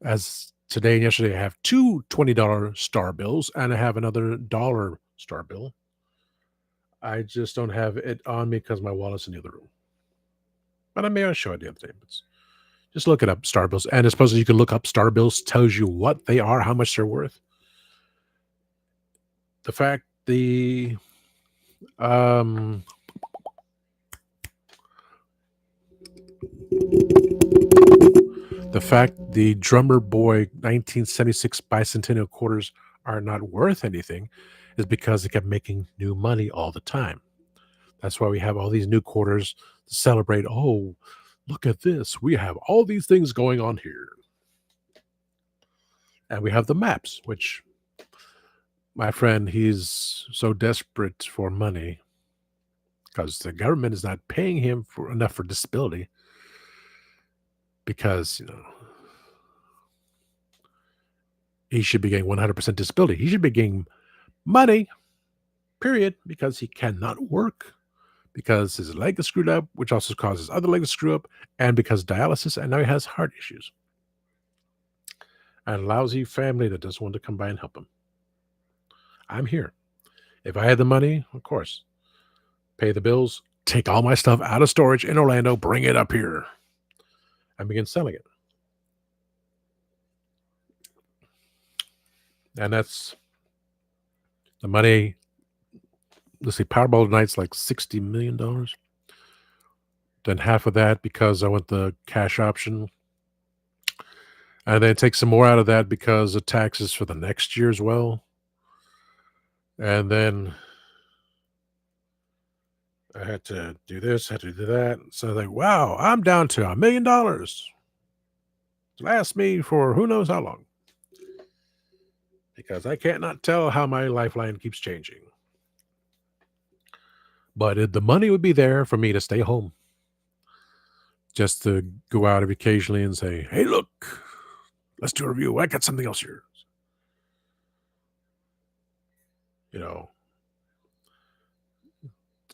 as today and yesterday, I have two $20 star bills and I have another dollar star bill. I just don't have it on me because my wallet's in the other room. But I may have show it the other day. But just look it up, star bills. And supposedly you can look up star bills, tells you what they are, how much they're worth. The fact um the fact the drummer boy 1976 bicentennial quarters are not worth anything is because they kept making new money all the time. That's why we have all these new quarters to celebrate. Oh, look at this. We have all these things going on here. And we have the maps, which my friend, he's so desperate for money because the government is not paying him for enough for disability because, he should be getting 100% disability. He should be getting money, period, because he cannot work, because his leg is screwed up, which also causes other leg to screw up, and because dialysis, and now he has heart issues. And a lousy family that doesn't want to come by and help him. I'm here. If I had the money, of course, pay the bills, take all my stuff out of storage in Orlando, bring it up here, and begin selling it. And that's the money. Let's see, Powerball tonight's like $60 million. Then half of that because I want the cash option. And then take some more out of that because of taxes for the next year as well. And then I had to do this, had to do that. So like, wow, I'm down to $1 million. Last me for who knows how long. Because I can't not tell how my lifeline keeps changing. But the money would be there for me to stay home. Just to go out occasionally and say, hey, look, let's do a review. I got something else here.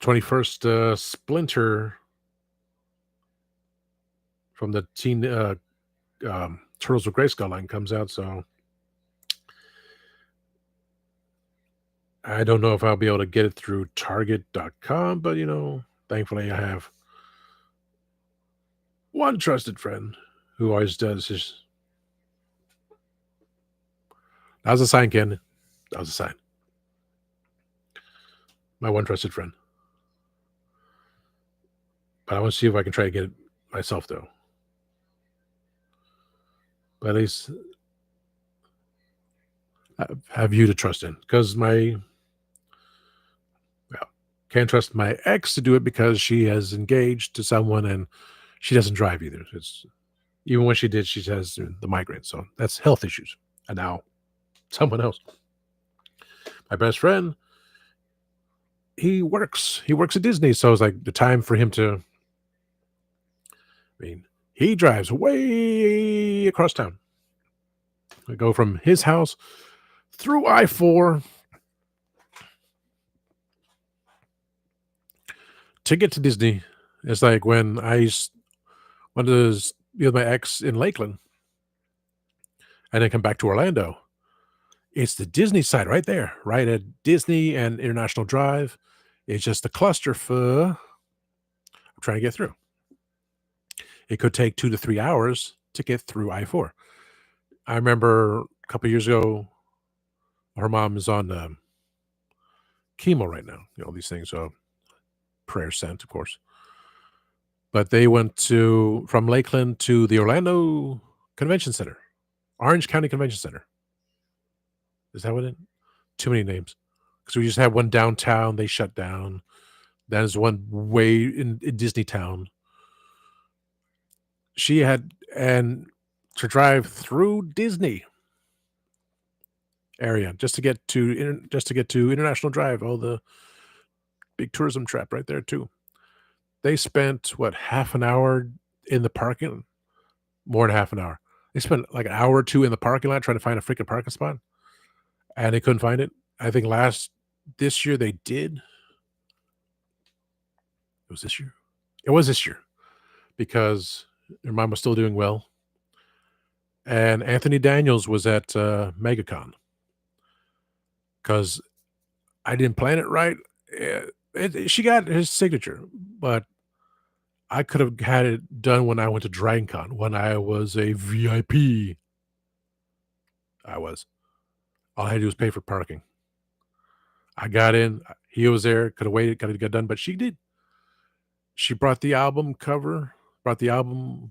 21st Splinter from the Teen Turtles of Grayskull line comes out, so I don't know if I'll be able to get it through Target.com, but thankfully I have one trusted friend who always does his. That was a sign, Ken. That was a sign. My one trusted friend. But I want to see if I can try to get it myself, though. But at least I have you to trust in. Because can't trust my ex to do it because she has engaged to someone and she doesn't drive either. It's even when she did, she has the migraine. So that's health issues. And now someone else. My best friend, he works at Disney. So it's like the time for him to, he drives way across town. I go from his house through I-4 to get to Disney. It's like when I went to be with my ex in Lakeland and then come back to Orlando. It's the Disney side right there, right at Disney and International Drive. It's just a cluster for I'm trying to get through. It could take 2 to 3 hours to get through I-4. I remember a couple years ago, her mom is on chemo right now. All these things. So prayers sent, of course. But they went from Lakeland to the Orlando Convention Center, Orange County Convention Center. Is that what it? Too many names. Because we just had one downtown, they shut down. There's one way in Disney Town. She had to drive through Disney area just to get to International Drive, all the big tourism trap right there too. They spent half an hour in the parking, more than half an hour. They spent like an hour or two in the parking lot trying to find a freaking parking spot, and they couldn't find it. I think this year they did. It was this year. It was this year because her mom was still doing well. And Anthony Daniels was at MegaCon because I didn't plan it right. She got his signature, but I could have had it done when I went to DragonCon when I was a VIP. I was. All I had to do was pay for parking. I got in. He was there. Could have waited. Could have got done, but she did. She brought the album cover. Brought the album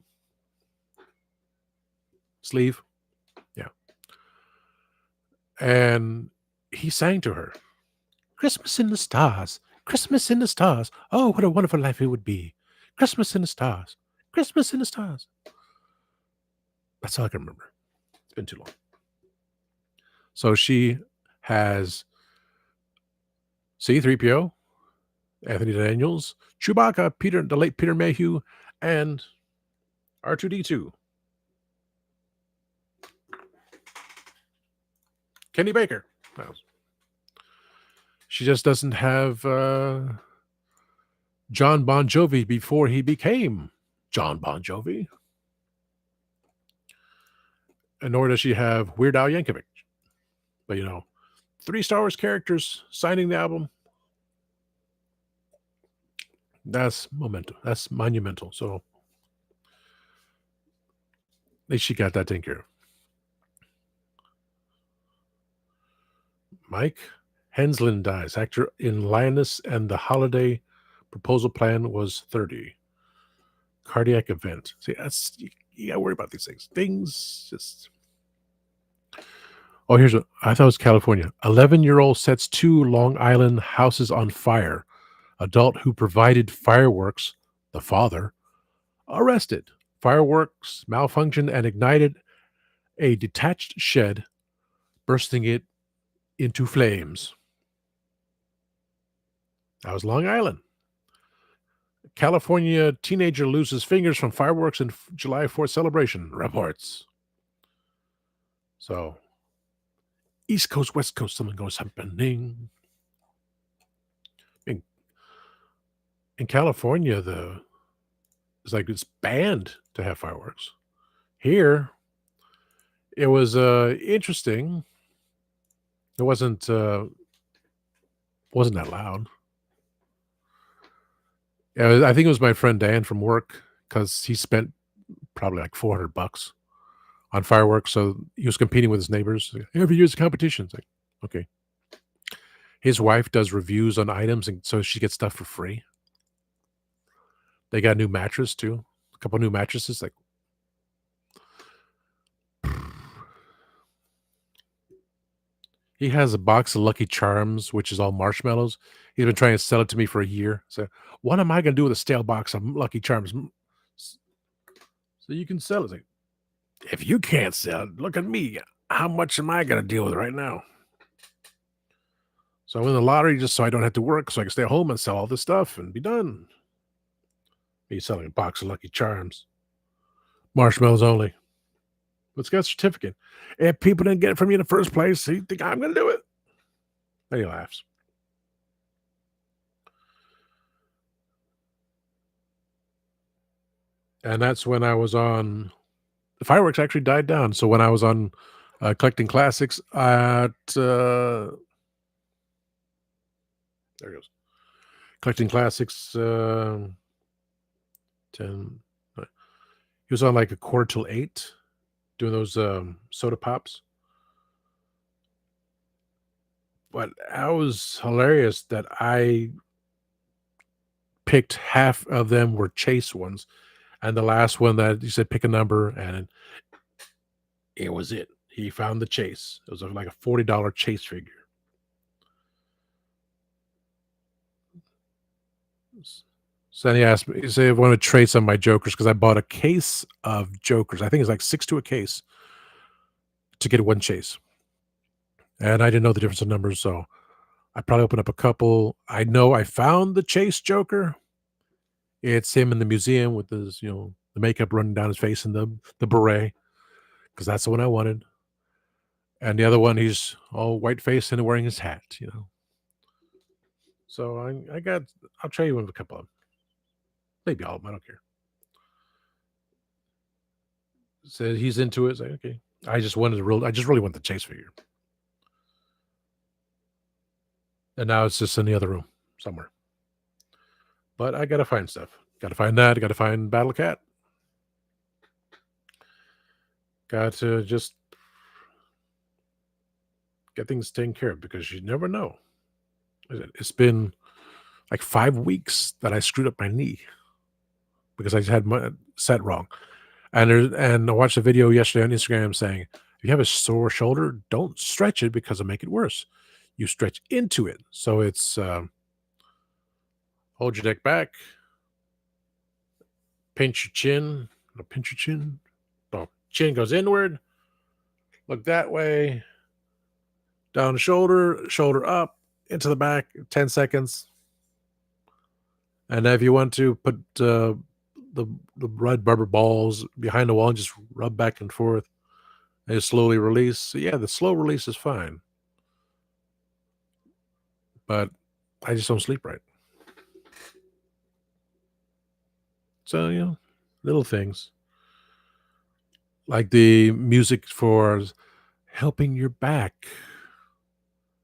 sleeve. Yeah, and he sang to her. Christmas in the stars. Christmas in the stars. Oh, what a wonderful life it would be. Christmas in the stars. Christmas in the stars. That's all I can remember. It's been too long. So she has C-3PO, Anthony Daniels, Chewbacca, the late Peter Mayhew, and R2-D2. Kenny Baker. She just doesn't have John Bon Jovi before he became John Bon Jovi. And nor does she have Weird Al Yankovic. But, 3 Star Wars characters signing the album. That's momentum. That's monumental. So, at least she got that taken care of. Mike Henslin dies. Actor in Lioness and the Holiday. Proposal plan was 30. Cardiac event. See, that's you gotta worry about these things. Things just. Oh, here's what I thought it was California. 11-year-old sets 2 Long Island houses on fire. Adult who provided fireworks, the father, arrested. Fireworks malfunctioned and ignited a detached shed, bursting it into flames. That was Long Island. California teenager loses fingers from fireworks in July 4th celebration. Reports. So, East Coast, West Coast, something goes happening. In California, it's like it's banned to have fireworks. Here, it was interesting. It wasn't that loud. Yeah, I think it was my friend Dan from work because he spent probably like $400 on fireworks. So he was competing with his neighbors. Every year's a competition. It's like, okay. His wife does reviews on items, and so she gets stuff for free. They got a new mattress too. A couple new mattresses. Like, he has a box of Lucky Charms, which is all marshmallows. He's been trying to sell it to me for a year. So, what am I going to do with a stale box of Lucky Charms? So you can sell it. Like, if you can't sell it, look at me. How much am I going to deal with right now? So I win the lottery just so I don't have to work, so I can stay home and sell all this stuff and be done. Me selling a box of Lucky Charms. Marshmallows only. Let's get a certificate. If people didn't get it from you in the first place, you think I'm going to do it? Then he laughs. And that's when I was on. The fireworks actually died down. So when I was on collecting classics at. There it goes. Collecting classics. 10. He was on like 7:45, doing those soda pops. But that was hilarious that I picked half of them were chase ones. And the last one that you said pick a number, and it was it. He found the chase. It was like a $40 chase figure. So then he asked me, he said, I want to trade some of my Jokers because I bought a case of Jokers. I think it's like 6 to a case to get one chase. And I didn't know the difference in numbers, so I probably opened up a couple. I know I found the chase Joker. It's him in the museum with his, the makeup running down his face and the beret, because that's the one I wanted. And the other one, he's all white face and wearing his hat, So I'll trade you with a couple of them. Maybe all of them. I don't care. said he's into it. It's like, okay. I just really want the chase figure. And now it's just in the other room somewhere. But I gotta find stuff. Gotta find that. Gotta find Battle Cat. Got to just get things taken care of because you never know. It's been like 5 weeks that I screwed up my knee because I just had my set wrong. And I watched a video yesterday on Instagram saying, if you have a sore shoulder, don't stretch it because it'll make it worse. You stretch into it. So it's hold your neck back, pinch your chin, no, pinch your chin. No, chin goes inward, look that way, down the shoulder, shoulder up, into the back, 10 seconds. And if you want to put the red rubber balls behind the wall and just rub back and forth and slowly release. So yeah, the slow release is fine, but I just don't sleep right. So, little things like the music for helping your back.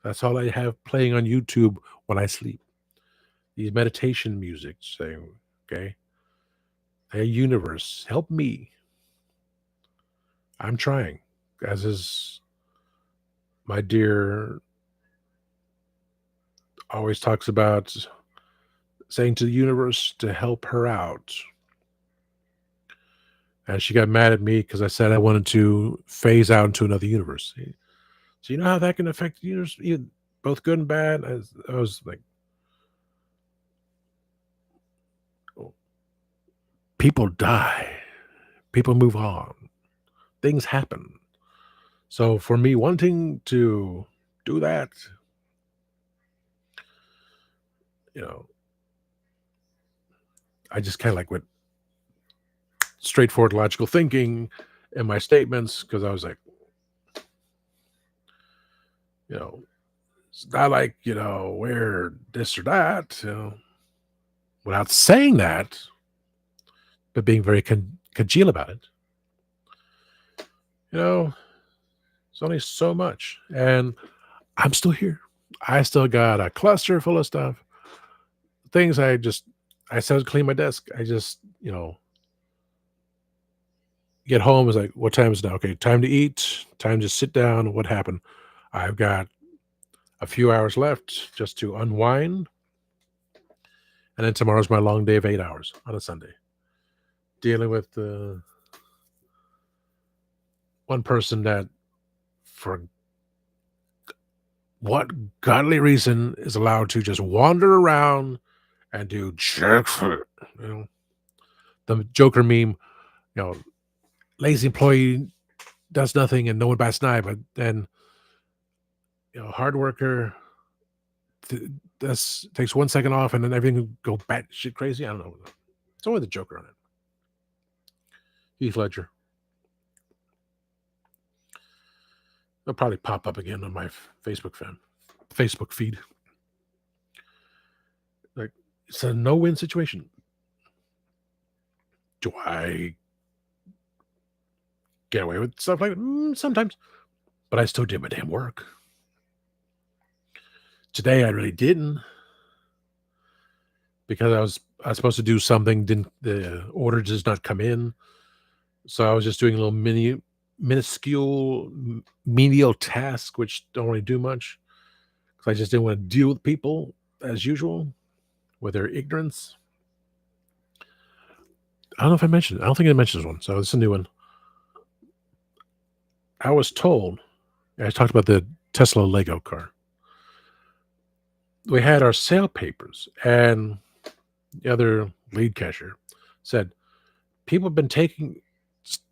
That's all I have playing on YouTube when I sleep. These meditation music saying, okay, hey, universe, help me. I'm trying, as is my dear always talks about saying to the universe to help her out. And she got mad at me because I said I wanted to phase out into another universe. So you know how that can affect the universe, both good and bad? I was like, oh, people die, people move on, things happen. So for me wanting to do that, you know, I just kind of like went straightforward logical thinking in my statements because I was like, it's not like, we're this or that, without saying that, but being very congeal about it. It's only so much. And I'm still here. I still got a cluster full of stuff. Things I still clean my desk. I just, get home. It's like, what time is it now? Okay, time to eat, time to sit down. What happened? I've got a few hours left just to unwind. And then tomorrow's my long day of 8 hours on a Sunday. Dealing with one person that, for what godly reason, is allowed to just wander around and do jerk foot. The Joker meme, lazy employee does nothing and no one bats an eye, but then, hard worker takes 1 second off and then everything go bat shit crazy. I don't know. It's only the Joker on it. Heath Ledger. They'll probably pop up again on my Facebook feed. Like, it's a no-win situation. Do I get away with stuff like that? Sometimes, but I still did my damn work. Today I really didn't because I was supposed to do something. The order does not come in, so I was just doing a little minuscule menial task, which don't really do much because I just didn't want to deal with people as usual with their ignorance. I don't know if I mentioned it. I don't think I mentioned this one, so it's a new one. I was told, I talked about the Tesla Lego car. We had our sale papers, and the other lead cashier said, people have been taking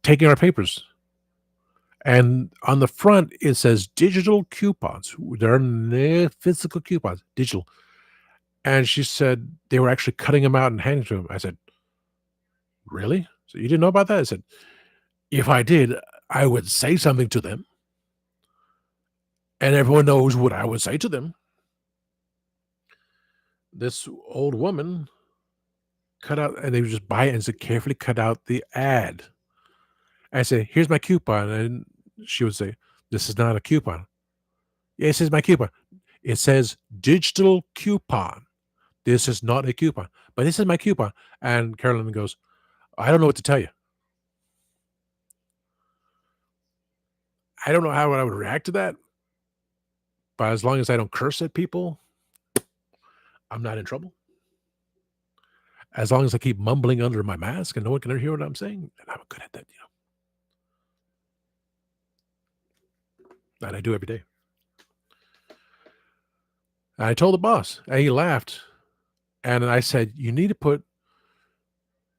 our papers. And on the front, it says digital coupons. There are no physical coupons, digital. And she said they were actually cutting them out and handing to him. I said, really? So you didn't know about that? I said, if I did, I would say something to them. And everyone knows what I would say to them. This old woman cut out, and they would just buy it and said, carefully cut out the ad. I say, "Here's my coupon," and she would say, "This is not a coupon." "Yes, this is my coupon." "It says digital coupon. This is not a coupon, but this is my coupon." And Carolyn goes, "I don't know what to tell you. I don't know how I would react to that, but as long as I don't curse at people, I'm not in trouble. As long as I keep mumbling under my mask and no one can hear what I'm saying, and I'm good at that, and I do every day." And I told the boss, and he laughed, and I said, "You need to put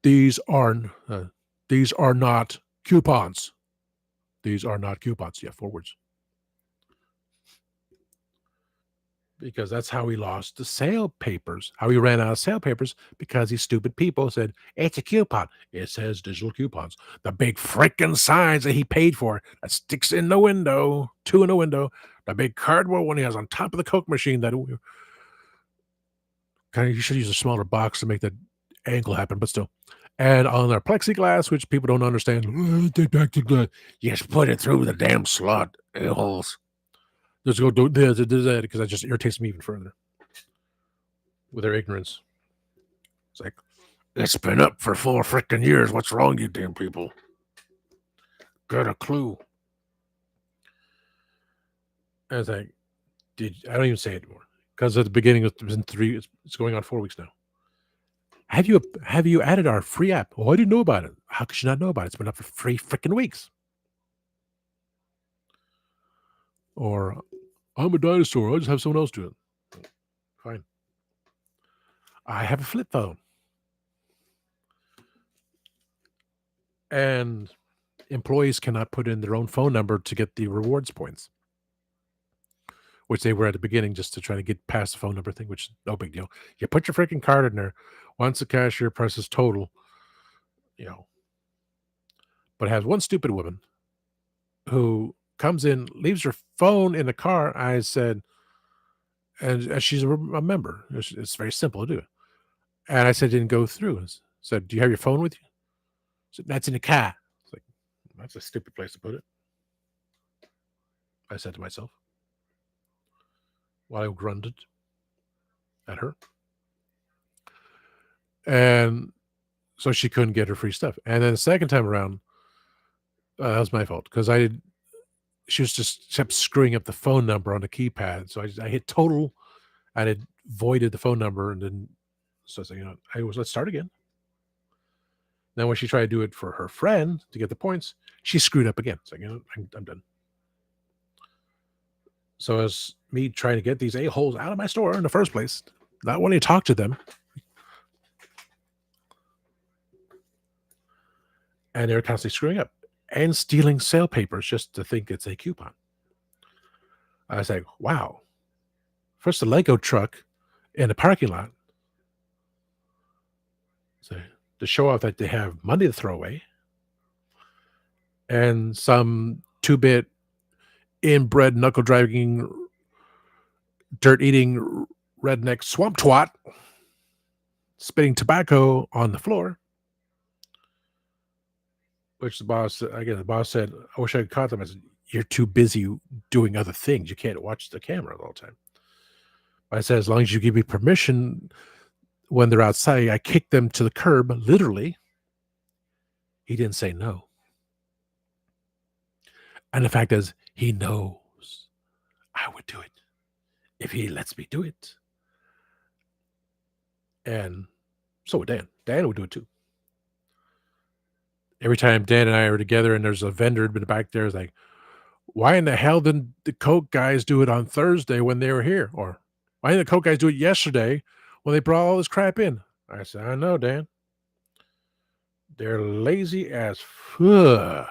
these are these are not coupons. These are not coupons." Yeah, 4 words. Because that's how he lost the sale papers, how he ran out of sale papers because these stupid people said, "It's a coupon. It says digital coupons." The big freaking signs that he paid for that sticks in the window, 2 in the window, the big cardboard one he has on top of the Coke machine that kinda you should use a smaller box to make that angle happen, but still. And on our plexiglass, which people don't understand, "Take back the glass." Just put it through the damn slot, a-holes. Just go do this, do that, because that just irritates me even further with their ignorance. It's like, "It's been up for 4 freaking years. What's wrong, you damn people? Got a clue." And it's like, I don't even say it anymore because at the beginning it's been 3. It's going on 4 weeks now. Have you added our free app?" "Oh, I didn't know about it." "How could you not know about it? It's been up for 3 freaking weeks." Or, "I'm a dinosaur. I'll just have someone else do it." Fine. I have a flip phone, and employees cannot put in their own phone number to get the rewards points, which they were at the beginning just to try to get past the phone number thing, which is no big deal. You put your freaking card in there. Once the cashier presses total, you know, but it has one stupid woman who comes in, leaves her phone in the car. I said, and she's a member. It's very simple to do. And I said, "Didn't go through." I said, "Do you have your phone with you?" I said, "That's in the car." It's like, that's a stupid place to put it, I said to myself while I grunted at her. And so she couldn't get her free stuff. And then the second time around, that was my fault because she was just kept screwing up the phone number on the keypad. So I hit total and it voided the phone number. And then, so I was like, let's start again. Then when she tried to do it for her friend to get the points, she screwed up again. It's like, I'm done. So as me trying to get these a-holes out of my store in the first place, not wanting to talk to them, and they're constantly screwing up and stealing sale papers just to think it's a coupon. I was like, wow. First, the Lego truck in the parking lot, so to show off that they have money to throw away, and some 2-bit inbred knuckle dragging, dirt eating redneck swamp twat spitting tobacco on the floor. Which the boss said, "I wish I had caught them." I said, "You're too busy doing other things. You can't watch the camera all the time." I said, "As long as you give me permission when they're outside, I kick them to the curb, literally." He didn't say no. And the fact is, he knows I would do it if he lets me do it. And so would Dan. Dan would do it too. Every time Dan and I are together and there's a vendor in the back there, is like, "Why in the hell didn't the Coke guys do it on Thursday when they were here?" Or, "Why didn't the Coke guys do it yesterday when they brought all this crap in?" I said, "I know, Dan. They're lazy as fuck."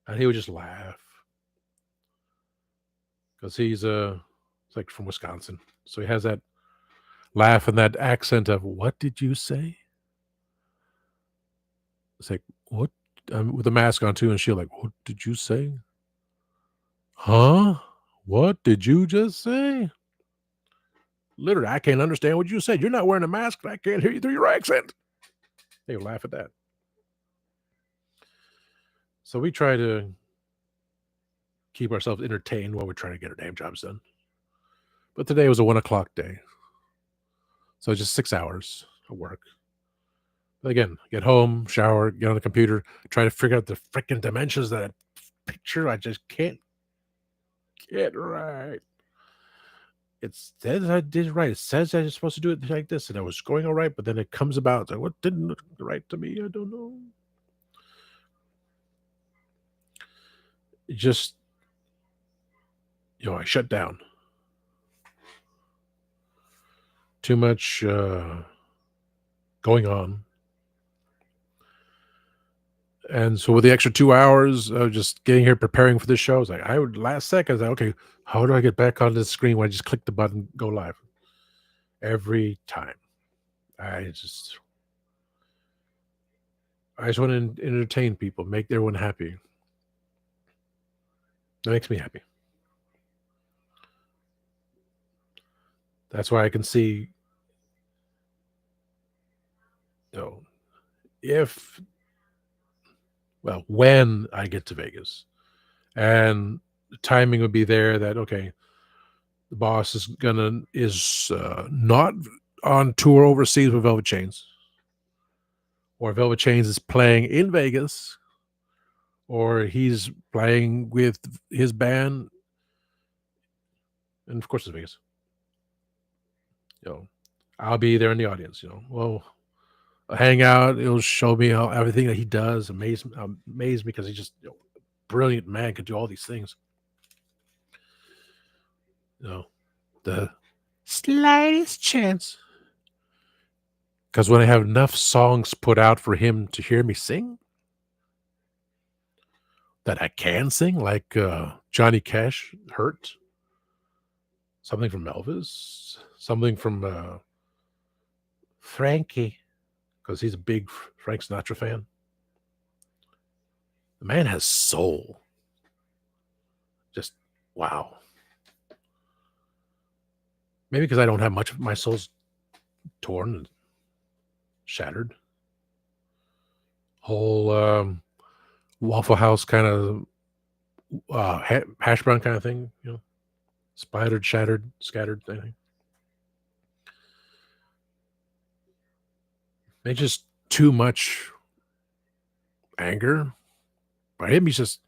And he would just laugh because it's like from Wisconsin. So he has that laugh and that accent of, "What did you say?" It's like, "What?" With the mask on too, and she'll like, "What did you say?" "Huh? What did you just say?" Literally, "I can't understand what you said. You're not wearing a mask, and I can't hear you through your accent." They would laugh at that. So we try to keep ourselves entertained while we're trying to get our damn jobs done. But today was a 1 o'clock day, so just 6 hours of work. But again, get home, shower, get on the computer, try to figure out the freaking dimensions of that picture. I just can't get right. It says I did it right. It says I was supposed to do it like this, and I was going all right, but then it comes about. Like, what didn't look right to me? I don't know. It just, I shut down. Too much going on. And so with the extra 2 hours of just getting here preparing for this show, I was like, I would last second, I was like, okay, how do I get back on the screen when I just click the button, go live? Every time. I just want to entertain people, make everyone happy. That makes me happy. That's why I can see, if, when I get to Vegas, and the timing would be there that, okay, the boss is not on tour overseas with Velvet Chains, or Velvet Chains is playing in Vegas, or he's playing with his band, and of course it's Vegas. I'll be there in the audience. Well, I'll hang out. It'll show me how everything that he does amaze me because he's just brilliant man, can do all these things. The slightest chance, because when I have enough songs put out for him to hear me sing, that I can sing, like Johnny Cash, Hurt, something from Elvis, something from Frankie, because he's a big Frank Sinatra fan. The man has soul. Just wow. Maybe because I don't have much of my soul's torn and shattered. Whole Waffle House kind of hash brown kind of thing, spidered, shattered, scattered thing. Maybe just too much anger. By him, he's just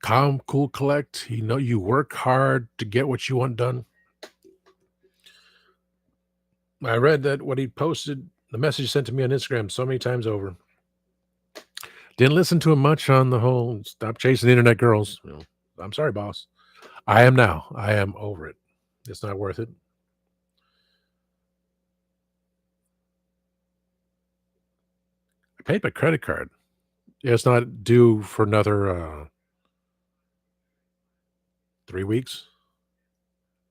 calm, cool, collect. You work hard to get what you want done. I read that what he posted, the message he sent to me on Instagram so many times over. Didn't listen to him much on the whole stop chasing the internet girls. I'm sorry, boss. I am now. I am over it. It's not worth it. I paid my credit card. It's not due for another 3 weeks.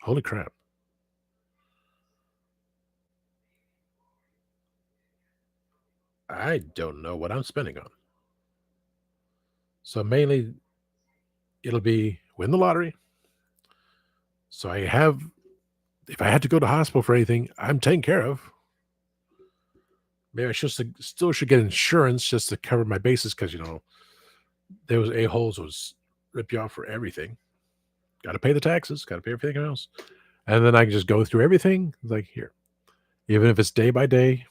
Holy crap. I don't know what I'm spending on. So mainly it'll be win the lottery. So if I had to go to hospital for anything, I'm taken care of. Maybe I still should get insurance just to cover my bases because, those a-holes was rip you off for everything. Got to pay the taxes, got to pay everything else. And then I can just go through everything. Like, here, even if it's day by day,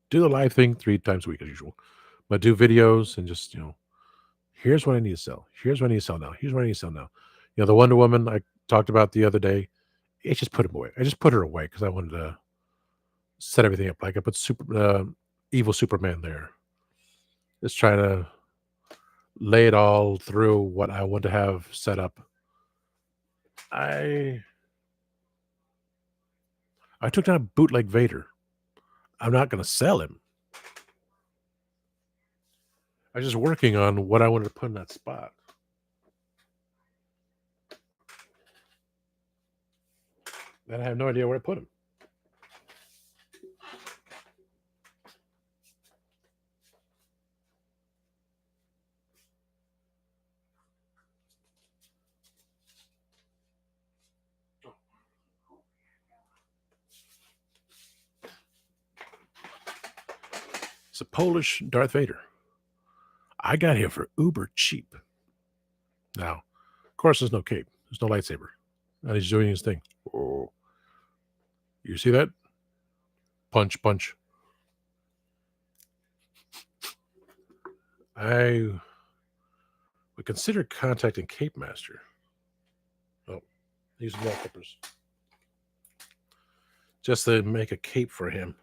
do the live thing 3 times a week as usual. But do videos and just, here's what I need to sell. Here's what I need to sell now. Here's what I need to sell now. The Wonder Woman I talked about the other day, I just put him away. I just put her away because I wanted to set everything up. Like I put evil Superman there. Just trying to lay it all through what I want to have set up. I took down Bootleg Vader. I'm not going to sell him. I'm just working on what I wanted to put in that spot. And I have no idea where to put him. It's a Polish Darth Vader. I got him for uber cheap. Now, of course, there's no cape. There's no lightsaber. And he's doing his thing. Oh, you see that? Punch, punch. I would consider contacting Cape Master. Oh, these wall clippers. Just to make a cape for him.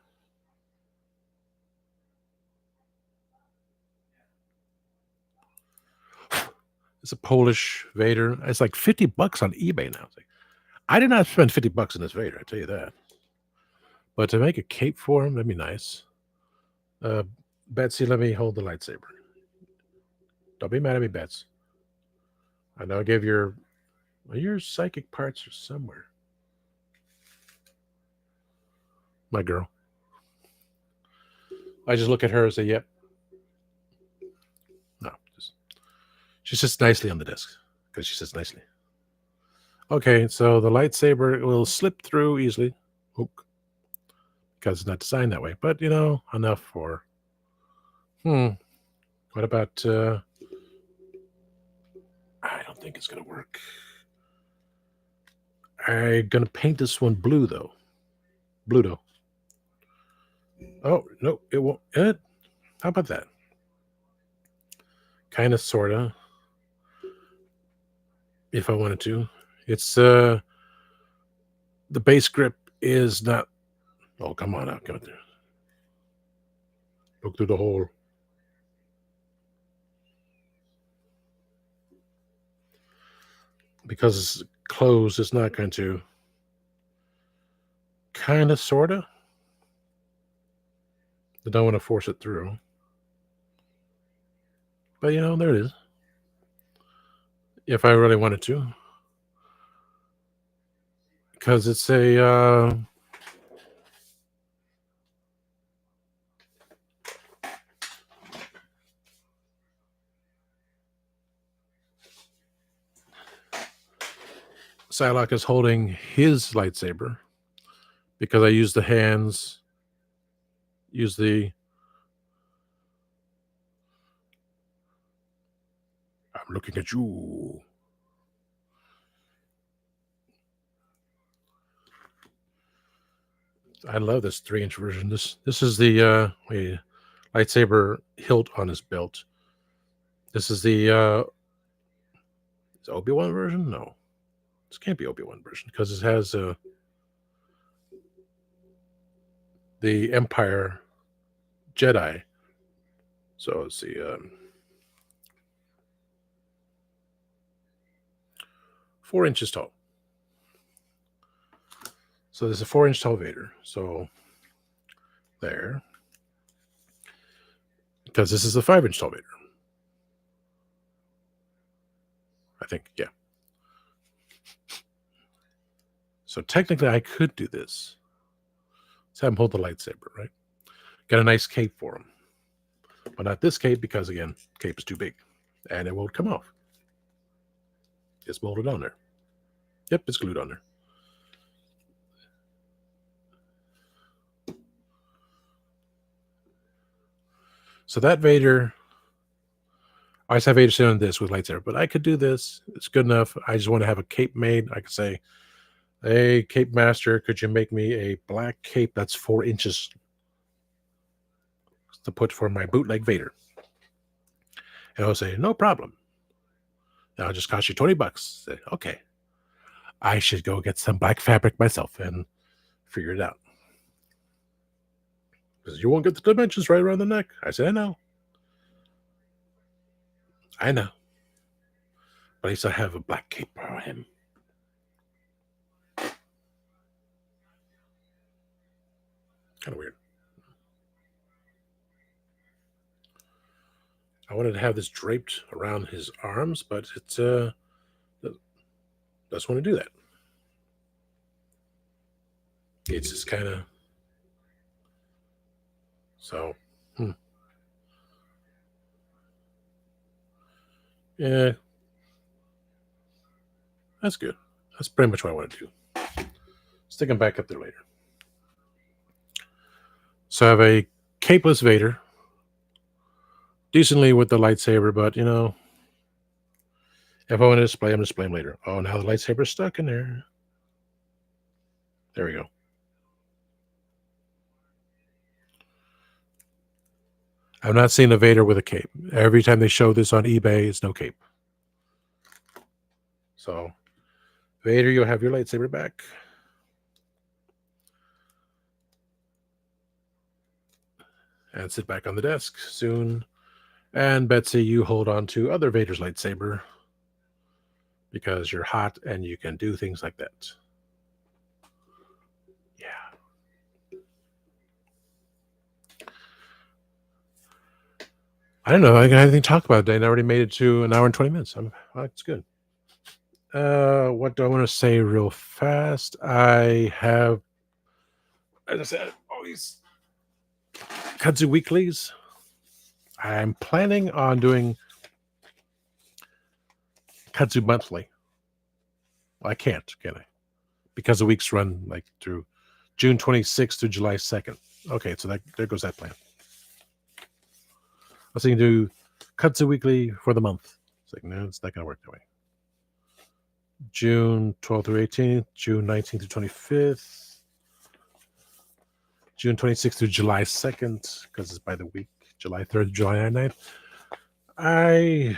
It's a Polish Vader. It's like $50 on eBay now. It's like, I did not spend $50 on this Vader, I tell you that. But to make a cape for him, that'd be nice. Betsy, let me hold the lightsaber. Don't be mad at me, Bets. I know I gave your psychic parts are somewhere. My girl. I just look at her and say, yep. No, she sits nicely on the desk because she sits nicely. Okay, so the lightsaber will slip through easily. Because it's not designed that way. But, enough for... What about... I don't think it's going to work. I'm going to paint this one blue, though. Bluto. Oh, no, it won't. How about that? Kind of, sort of. If I wanted to. It's, the base grip is not... Oh, come on out. Go there. Look through the hole. Because it's closed, it's not going to. Kind of, sort of. I don't want to force it through. But, there it is. If I really wanted to. Because it's a... Psylocke is holding his lightsaber because I use the hands, I'm looking at you. I love this 3-inch version. This is the lightsaber hilt on his belt. This is the is Obi-Wan version? No. This can't be Obi-Wan version because it has the Empire Jedi. So it's the 4 inches tall. So there's a 4-inch tall Vader. So there. Because this is a 5-inch tall Vader. I think, yeah. So technically I could do this. Let's have him hold the lightsaber, right? Got a nice cape for him. But not this cape because, again, cape is too big. And it won't come off. It's molded on there. Yep, it's glued on there. So that Vader... I just have Vader sitting on this with lightsaber. But I could do this. It's good enough. I just want to have a cape made. I could say, hey, Cape Master, could you make me a black cape that's 4 inches to put for my bootleg Vader? And I'll say, no problem. That'll just cost you $20. Say, okay. I should go get some black fabric myself and figure it out. Because you won't get the dimensions right around the neck. I said, I know. I know. But at least I have a black cape for him. Kind of weird. I wanted to have this draped around his arms, but it's doesn't want to do that. It's just kind of so. Yeah, that's good. That's pretty much what I want to do. Stick him back up there later. So I have a capeless Vader decently with the lightsaber, but if I want to display, I'm display them later. Oh, now the lightsaber's stuck in there. There we go. I'm not seeing a Vader with a cape. Every time they show this on eBay, it's no cape. So, Vader, you'll have your lightsaber back. And sit back on the desk soon. And Betsy, you hold on to other Vader's lightsaber because you're hot and you can do things like that. Yeah. I don't know. I got anything to talk about today, and I already made it to an hour and 20 minutes. It's good. What do I want to say real fast? I have, as I said, always Kudzu Weeklies. I'm planning on doing Kudzu Monthly. Well, I can't, can I? Because the weeks run like through June 26th through July 2nd. Okay, so there goes that plan. I was thinking do Kudzu Weekly for the month. It's like, no, it's not going to work that way. June 12th through 18th, June 19th through 25th, June 26th through July 2nd, because it's by the week, July 3rd, July 9th. I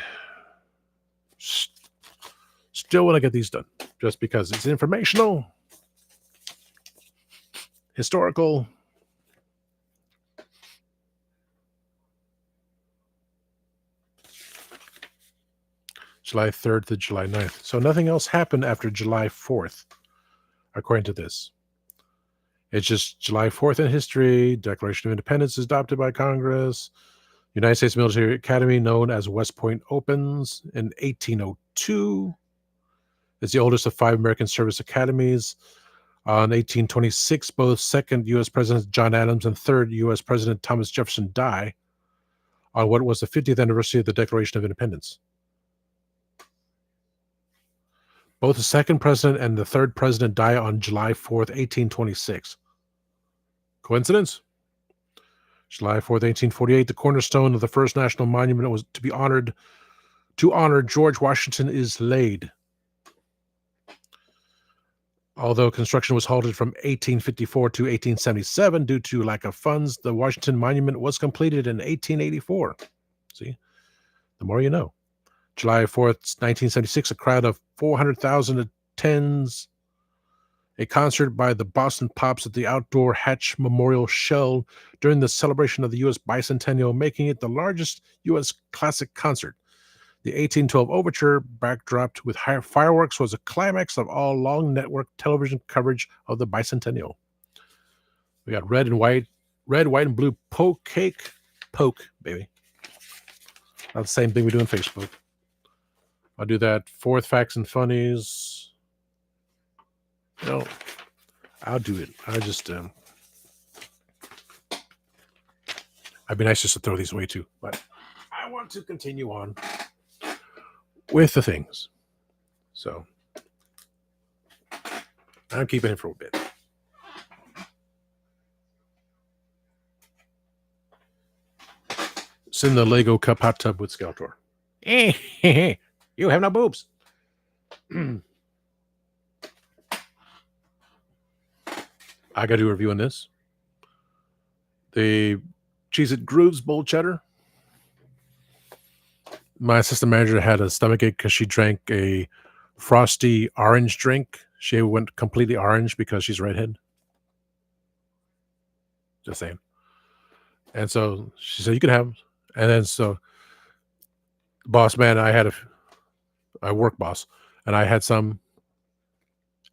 still want to get these done, just because it's informational, historical, July 3rd to July 9th. So nothing else happened after July 4th, according to this. It's just July 4th in history, Declaration of Independence is adopted by Congress, United States Military Academy, known as West Point, opens in 1802. It's the oldest of 5 American service academies. On 1826, both second U.S. President John Adams and third U.S. President Thomas Jefferson die on what was the 50th anniversary of the Declaration of Independence. Both the second president and the third president die on July 4th, 1826. Coincidence? July 4th, 1848, the cornerstone of the first national monument was to be honored. To honor George Washington is laid. Although construction was halted from 1854 to 1877 due to lack of funds, the Washington Monument was completed in 1884. See, the more you know. July 4th, 1976, a crowd of 400,000 attends a concert by the Boston Pops at the outdoor Hatch Memorial Shell during the celebration of the U.S. bicentennial, making it the largest U.S. classic concert. The 1812 overture, backdropped with fireworks, was a climax of all long network television coverage of the bicentennial. We got red, white, and blue poke cake. Poke, baby. Not the same thing we do on Facebook. I'll do that. Fourth facts and funnies. No, I'll do it. I just, I'd be nice just to throw these away too, but I want to continue on with the things. So I'm keeping it for a bit. It's in the Lego cup hot tub with Skeletor. You have no boobs. I got to do a review on this. The Cheez-It Grooves Bowl Cheddar. My assistant manager had a stomachache because she drank a frosty orange drink. She went completely orange because she's redhead. Just saying. And so she said, you can have. And then so, boss man, I work boss, and I had some.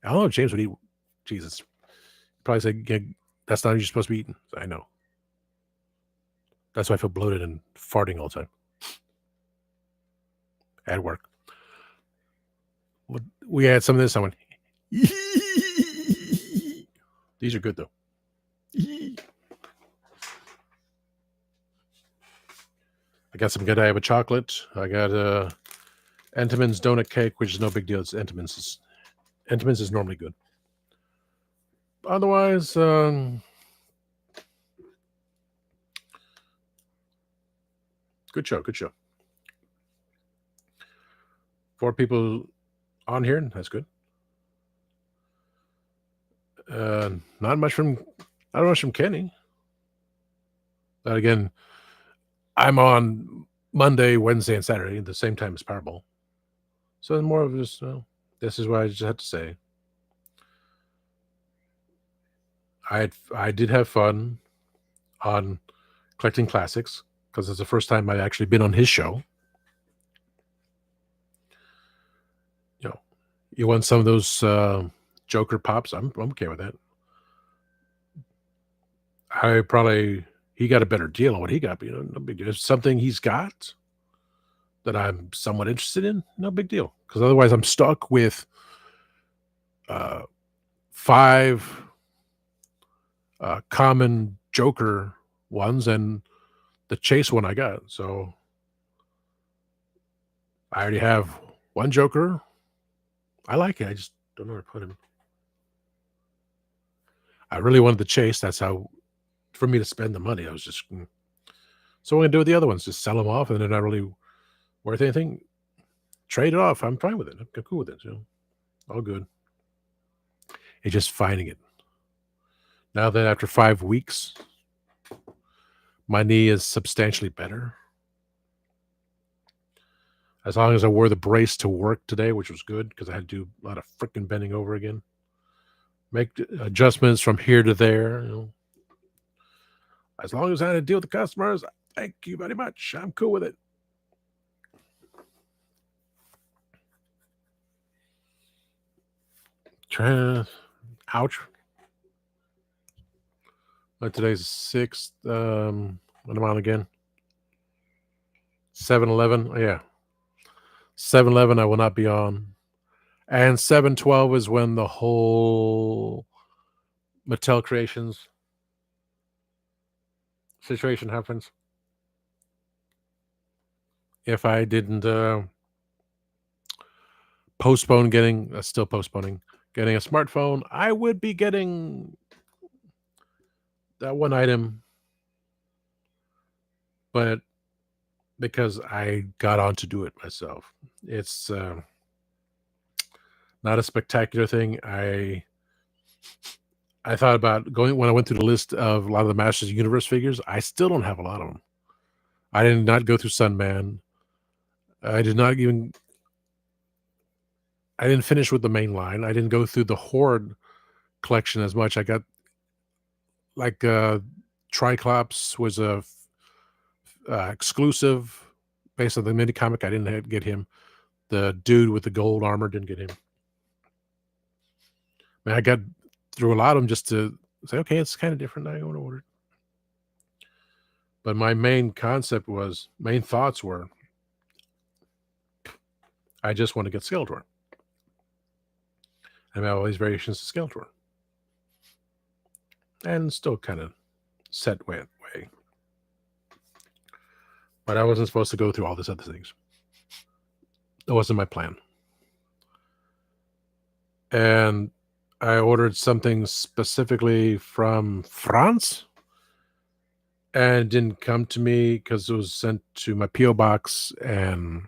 I don't know if James would eat. Jesus. Probably said, that's not what you're supposed to be eating. I know. That's why I feel bloated and farting all the time. At work. We had some of this. I went, these are good though. I got some Godiva chocolate. I got Entenmann's donut cake, which is no big deal. It's Entenmann's. Entenmann's is normally good. Otherwise, Good show. Good show. 4 people on here. That's good. Not much from Kenny. But again, I'm on Monday, Wednesday, and Saturday at the same time as Powerball. So more of just, this is what I just have to say. I did have fun on collecting classics because it's the first time I've actually been on his show. You want some of those Joker pops? I'm okay with that. He got a better deal on what he got. No big deal. If something he's got that I'm somewhat interested in, no big deal. Because otherwise, I'm stuck with 5 common Joker ones and the Chase one I got. So I already have one Joker. I like it. I just don't know where to put him. I really wanted the Chase. That's how, for me to spend the money. I was just, so what I'm going to do with the other ones? Just sell them off and they're not really worth anything. Trade it off. I'm fine with it. I'm cool with it. All good. It's just finding it. Now that after 5 weeks, my knee is substantially better. As long as I wore the brace to work today, which was good because I had to do a lot of freaking bending over again. Make adjustments from here to there. As long as I had to deal with the customers, thank you very much. I'm cool with it. Ouch. Today's 6th. What am I on again? 7-Eleven. Oh, yeah. 7-Eleven I will not be on. And 7/12 is when the whole Mattel Creations situation happens. If I didn't postpone still postponing getting a smartphone, I would be getting that one item. But because I got on to do it myself, it's not a spectacular thing. I thought about going when I went through the list of a lot of the Masters Universe figures. I still don't have a lot of them. I did not go through Sunman. I didn't finish with the main line. I didn't go through the Horde collection as much. I got like Triclops was a exclusive based on the mini comic. I didn't get him. The dude with the gold armor didn't get him. I got through a lot of them just to say, okay, it's kind of different. I want to order it. But my main thoughts were, I just want to get Skeletor. I have all these variations of Skeletor. And still kind of set way. But I wasn't supposed to go through all these other things. That wasn't my plan. And I ordered something specifically from France. And it didn't come to me because it was sent to my P.O. box. And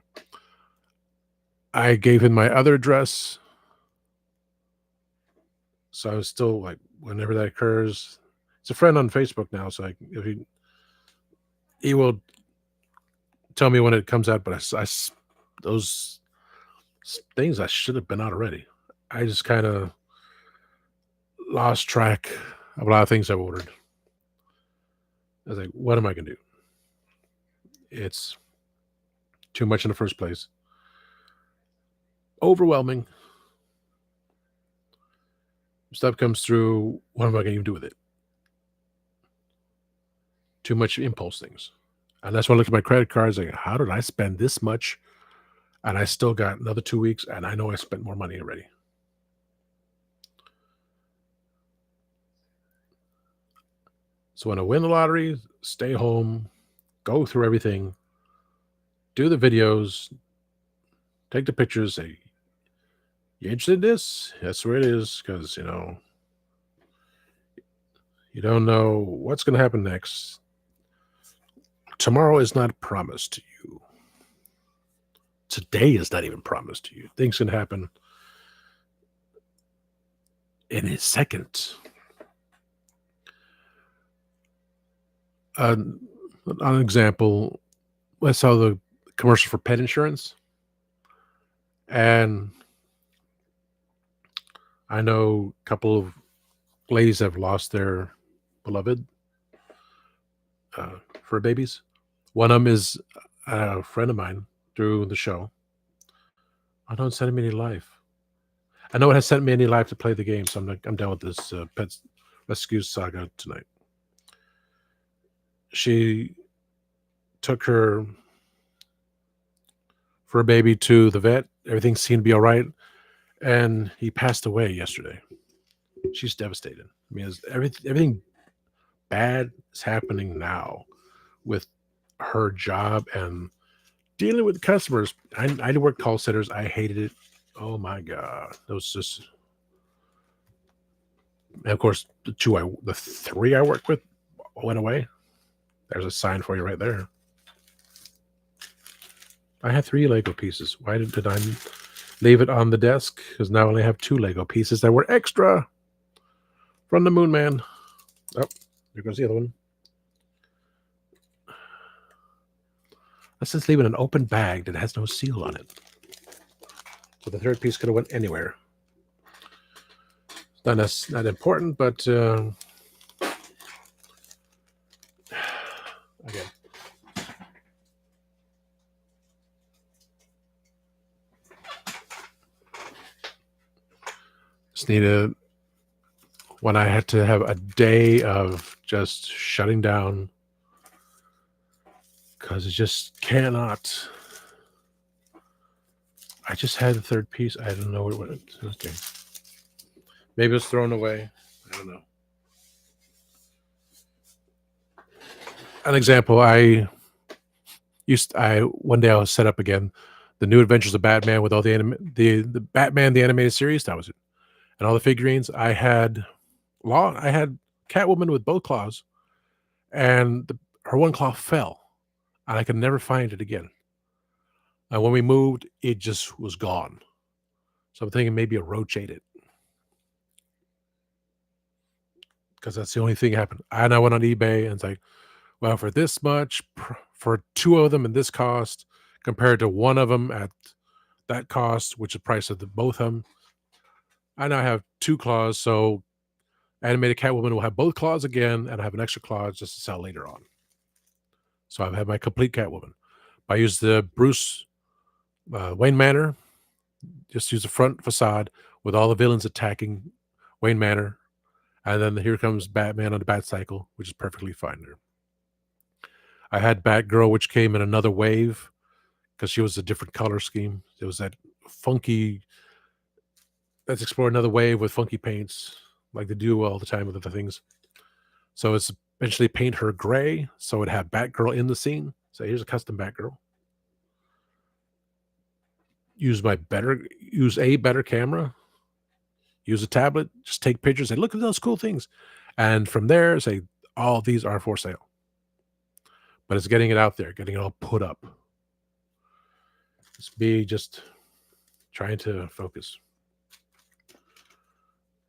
I gave him my other address. So I was still like, whenever that occurs, it's a friend on Facebook now. So if he will tell me when it comes out. But those things I should have been out already. I just kind of lost track of a lot of things I've ordered. I was like, what am I going to do? It's too much in the first place. Overwhelming. Stuff comes through. What am I going to even do with it? Too much impulse things. And that's when I looked at my credit cards. Like, how did I spend this much? And I still got another 2 weeks. And I know I spent more money already. So when I win the lottery, stay home, go through everything, do the videos, take the pictures, say, you interested in this? That's where it is, because, you don't know what's going to happen next. tomorrow is not promised to you. Today is not even promised to you. Things can happen in a second. On an example, I saw the commercial for pet insurance, and I know a couple of ladies have lost their beloved fur babies. One of them is a friend of mine through the show. I don't send me any life. I know it has sent me any life to play the game, so I'm done with this pet rescue saga tonight. She took her fur baby to the vet. Everything seemed to be all right, and he passed away yesterday. She's devastated. I mean, everything bad is happening now with her job and dealing with customers. I worked call centers. I hated it. Oh my god, it was just. And of course, the three I worked with went away. There's a sign for you right there. I had 3 Lego pieces. Why did I leave it on the desk? Because now I only have 2 Lego pieces that were extra from the Moon Man. Oh, there goes the other one. Let's just leave it in an open bag that has no seal on it. So the third piece could have went anywhere. That's not important, but again. Just need when I had to have a day of just shutting down because it just cannot. I just had the third piece. I don't know where it went. Okay. Maybe it's thrown away. I don't know. An example, one day I was set up again the New Adventures of Batman with all the Batman the animated series. That was it, and all the figurines. I had Catwoman with both claws, and her one claw fell, and I could never find it again. And when we moved, it just was gone. So I'm thinking maybe a roach ate it. Because that's the only thing that happened. And I went on eBay and it's like, well, for this much, for 2 of them and this cost, compared to one of them at that cost, which is the price of both of them, I now have 2 claws. So animated Catwoman will have both claws again, and I have an extra claw just to sell later on. So I've had my complete Catwoman. I use the Bruce Wayne Manor, just use the front facade with all the villains attacking Wayne Manor. And then here comes Batman on the Batcycle, which is perfectly fine there. I had Batgirl, which came in another wave because she was a different color scheme. It was that funky, let's explore another wave with funky paints like they do all the time with other things. So it's eventually paint her gray. So it had Batgirl in the scene. So here's a custom Batgirl. Use a better camera. Use a tablet, just take pictures and look at those cool things. And from there, say, all these are for sale. But it's getting it out there, getting it all put up. It's me just trying to focus.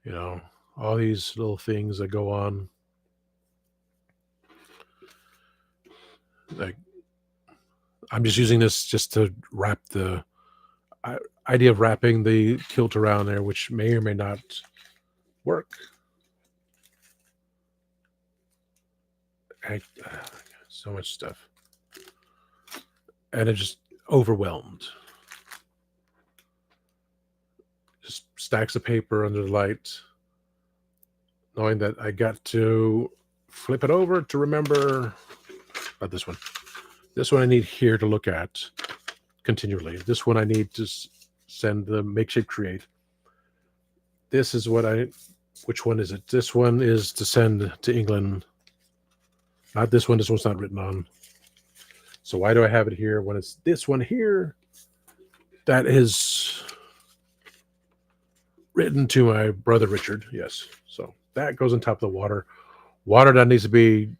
You know, all these little things that go on. Like, I'm just using this just to wrap the idea of wrapping the kilt around there, which may or may not work. So much stuff. And it just overwhelmed. Just stacks of paper under the light, knowing that I got to flip it over to remember about this one. This one I need here to look at continually. This one I need to send the makeshift create. This is which one is it? This one is to send to England. Not this one. This one's not written on. So why do I have it here when it's this one here that is written to my brother Richard? Yes. So that goes on top of the water. Water that needs to be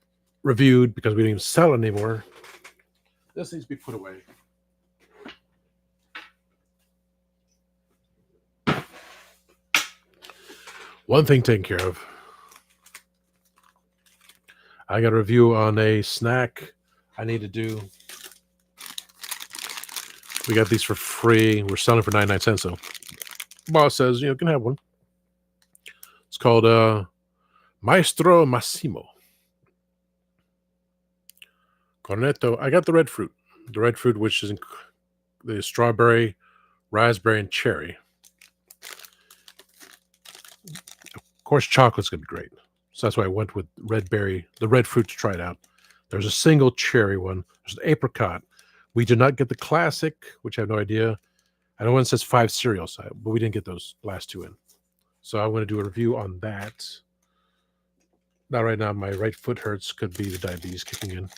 reviewed because we don't even sell it anymore. This needs to be put away. One thing taken care of. I got a review on a snack I need to do. We got these for free. We're selling for 99 cents. So boss says, you can have one. It's called Maestro Massimo. Cornetto. I got the red fruit. The red fruit, which is the strawberry, raspberry, and cherry. Of course, chocolate's going to be great. So that's why I went with the red fruit, to try it out. There's a single cherry one. There's an apricot. We did not get the classic, which I have no idea. I know one says 5 cereals, but we didn't get those last 2 in. So I'm going to do a review on that. Not right now. My right foot hurts. Could be the diabetes kicking in.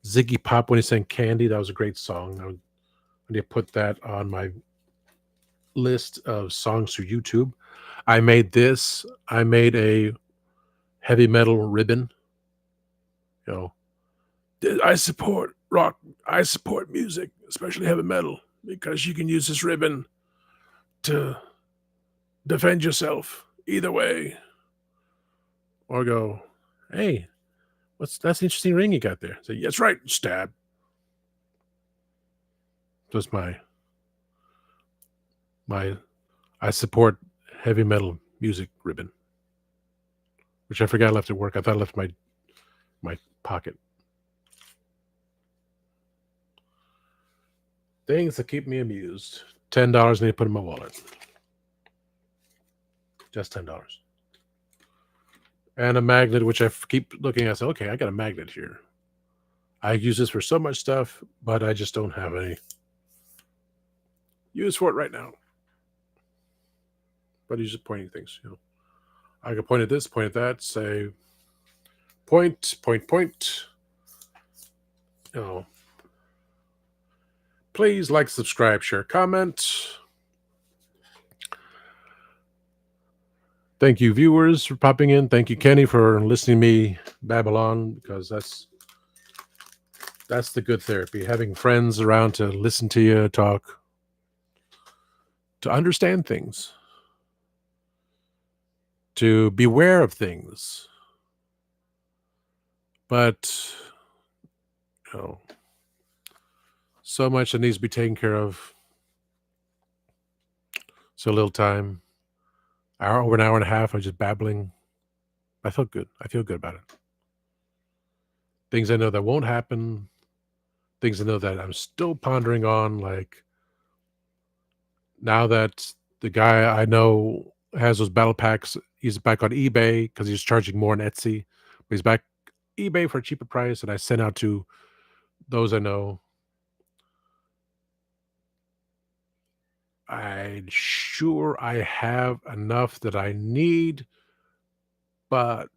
Ziggy Pop, when he sang Candy, that was a great song. I need to put that on my list of songs through YouTube. I made this. I made a heavy metal ribbon. I support rock. I support music, especially heavy metal, because you can use this ribbon to defend yourself either way. Or go, hey, that's an interesting ring you got there. Say, that's right, stab. That's my I support heavy metal music ribbon, which I forgot I left at work. I thought I left my pocket. Things that keep me amused. $10 I need to put in my wallet. Just $10. And a magnet, which I keep looking at. I say, okay, I got a magnet here. I use this for so much stuff, but I just don't have any use for it right now. But he's just pointing things, I can point at this, point at that, say point. Please like, subscribe, share, comment. Thank you, viewers, for popping in. Thank you, Kenny, for listening to me babble on, because that's the good therapy. Having friends around to listen to you talk, to understand things, to beware of things. But, so much that needs to be taken care of. So little time. Over an hour and a half of just babbling. I felt good. I feel good about it. Things I know that won't happen. Things I know that I'm still pondering on. Like, now that the guy I know has those battle packs, he's back on eBay because he's charging more on Etsy. But he's back eBay for a cheaper price, and I sent out to those I know. I'm sure I have enough that I need, but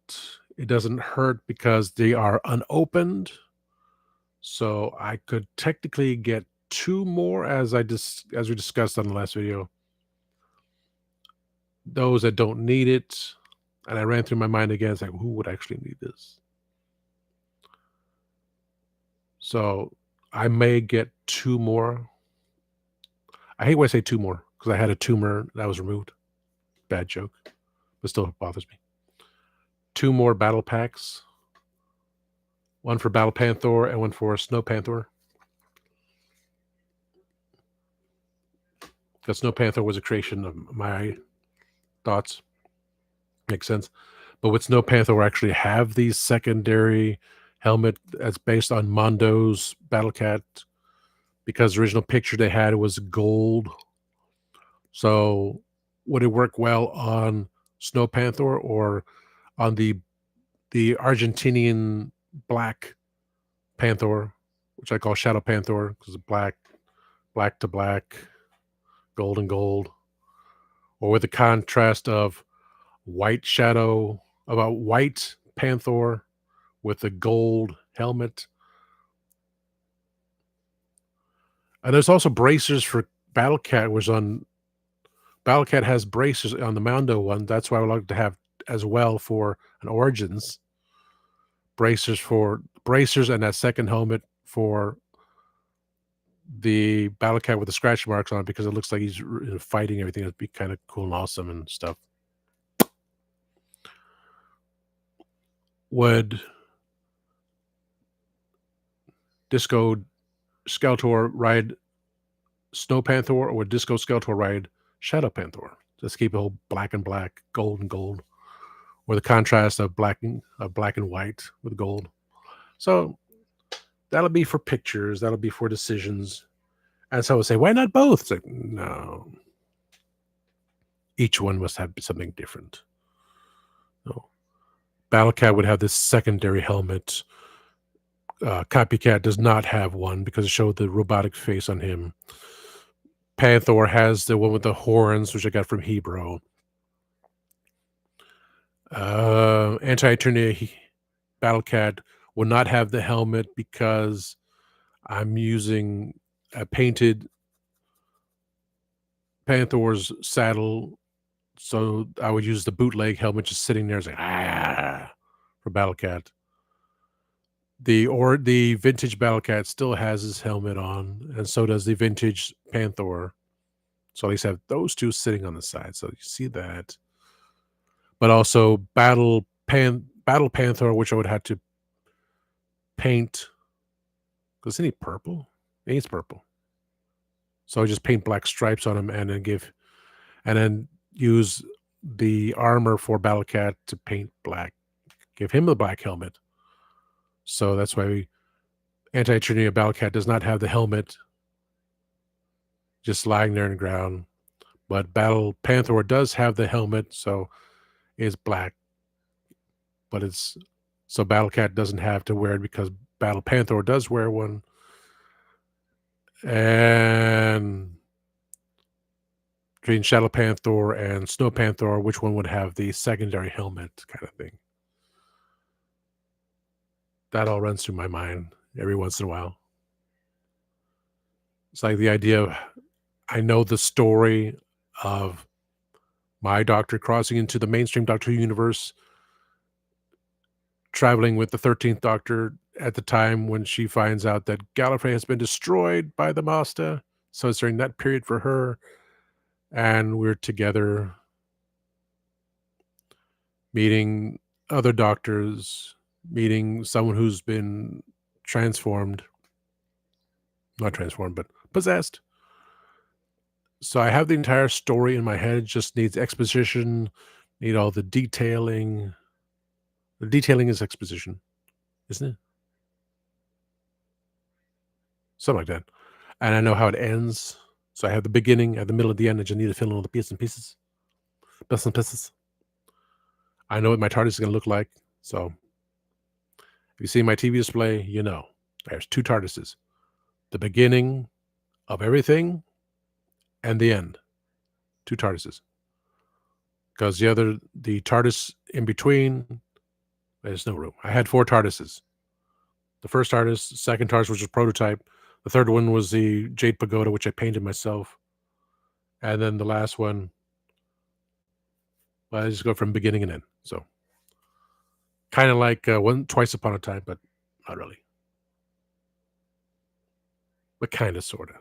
it doesn't hurt because they are unopened. So I could technically get 2 more, as we discussed on the last video. Those that don't need it, and I ran through my mind again. It's like, who would actually need this? So I may get 2 more. I hate when I say 2 more, because I had a tumor that was removed. Bad joke, but still bothers me. 2 more battle packs. One for Battle Panther and one for Snow Panther. Because Snow Panther was a creation of my thoughts. Makes sense. But with Snow Panther, we actually have the secondary helmet that's based on Mondo's Battle Cat, because the original picture they had was gold. So would it work well on Snow Panther or on the Argentinian Black Panther, which I call Shadow Panther, because it's black to black, gold and gold, or with the contrast of white Shadow, about white Panther with a gold helmet. And there's also bracers for Battle Cat, was on Battle Cat has bracers on the Mondo one. That's why I would like to have as well for an Origins. bracers and that second helmet for the Battle Cat with the scratch marks on it because it looks like he's fighting everything. It'd be kind of cool and awesome and stuff. Would Disco Skeletor ride Snow Panther, or would Disco Skeletor ride Shadow Panther? Just keep it all black and black, gold and gold, or the contrast of black and white with gold. So that'll be for pictures. That'll be for decisions. And so I would say, why not both? It's like, no. Each one must have something different. No. Battle Cat would have this secondary helmet. Copycat does not have one because it showed the robotic face on him. Panther has the one with the horns, which I got from Hebrew. Anti-Eternia Battle Cat will not have the helmet because I'm using a painted Panther's saddle, so I would use the bootleg helmet just sitting there, like for Battle Cat. The vintage Battle Cat still has his helmet on, and so does the vintage Panther. So at least have those two sitting on the side, so you see that. But also Battle Panther, which I would have to paint. Isn't he purple? He's purple. So I just paint black stripes on him and then use the armor for Battle Cat to paint black. Give him the black helmet. So that's why Anti-Eternia Battle Cat does not have the helmet, just lying there on the ground. But Battle Panther does have the helmet, so it's black. But so Battle Cat doesn't have to wear it because Battle Panther does wear one. And between Shadow Panther and Snow Panther, which one would have the secondary helmet kind of thing? That all runs through my mind every once in a while. It's like the idea of, I know the story of my Doctor crossing into the mainstream Doctor Who universe, traveling with the 13th Doctor at the time when she finds out that Gallifrey has been destroyed by the Master. So it's during that period for her. And we're together meeting other doctors, meeting someone who's been transformed. Not transformed, but possessed. So I have the entire story in my head, just needs exposition, need all the detailing. The detailing is exposition, isn't it? Something like that. And I know how it ends. So I have the beginning, at the middle, at the end. I just need to fill in all the bits and pieces. Bits and pieces. I know what my TARDIS is going to look like. So if you see my TV display, you know there's two TARDISes. The beginning of everything and the end. Two TARDISes. Because the TARDIS in between, there's no room. I had four TARDISes. The first TARDIS, the second TARDIS, which was prototype. The third one was the Jade Pagoda, which I painted myself. And then the last one, I just go from beginning and end. So kind of like Twice Upon a Time, but not really. But kind of, sort of.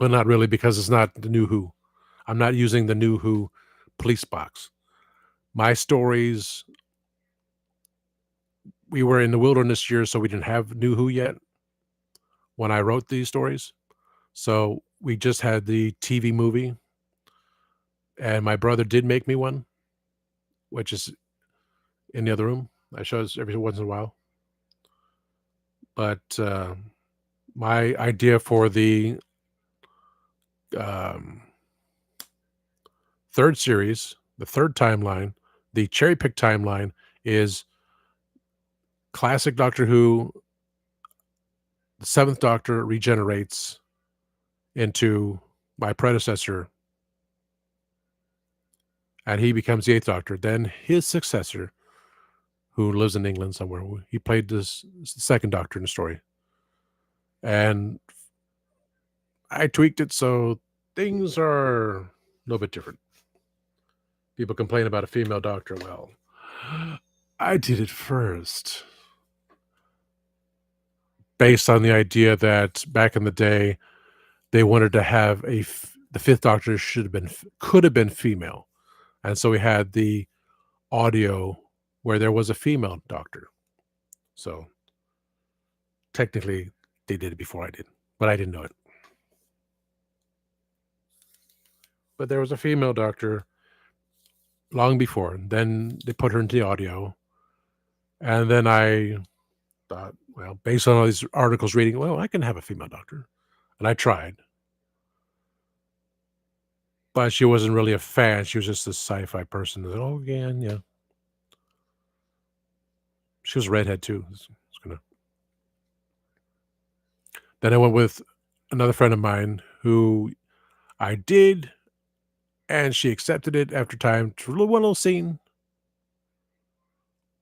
But not really, because it's not the New Who. I'm not using the New Who police box. My stories, we were in the wilderness years, so we didn't have New Who yet when I wrote these stories. So we just had the TV movie. And my brother did make me one, which is in the other room. I show it every once in a while. But my idea for the third series, the third timeline, the cherry pick timeline, is classic Doctor Who. The seventh Doctor regenerates into my predecessor, and he becomes the eighth Doctor. Then his successor, who lives in England somewhere, he played this second Doctor in the story. And I tweaked it so things are a little bit different. People complain about a female Doctor. Well, I did it first, based on the idea that back in the day, they wanted to have the fifth Doctor should have been could have been female, and so we had the audio where there was a female Doctor. So technically, they did it before I did, but I didn't know it. But there was a female Doctor long before. Then they put her into the audio, and then I thought, well, based on all these articles reading, well, I can have a female Doctor, and I tried. But she wasn't really a fan. She was just a sci-fi person that, "Oh, yeah, yeah." She was a redhead too. It's gonna Then I went with another friend of mine who I did, and she accepted it after time to one little scene,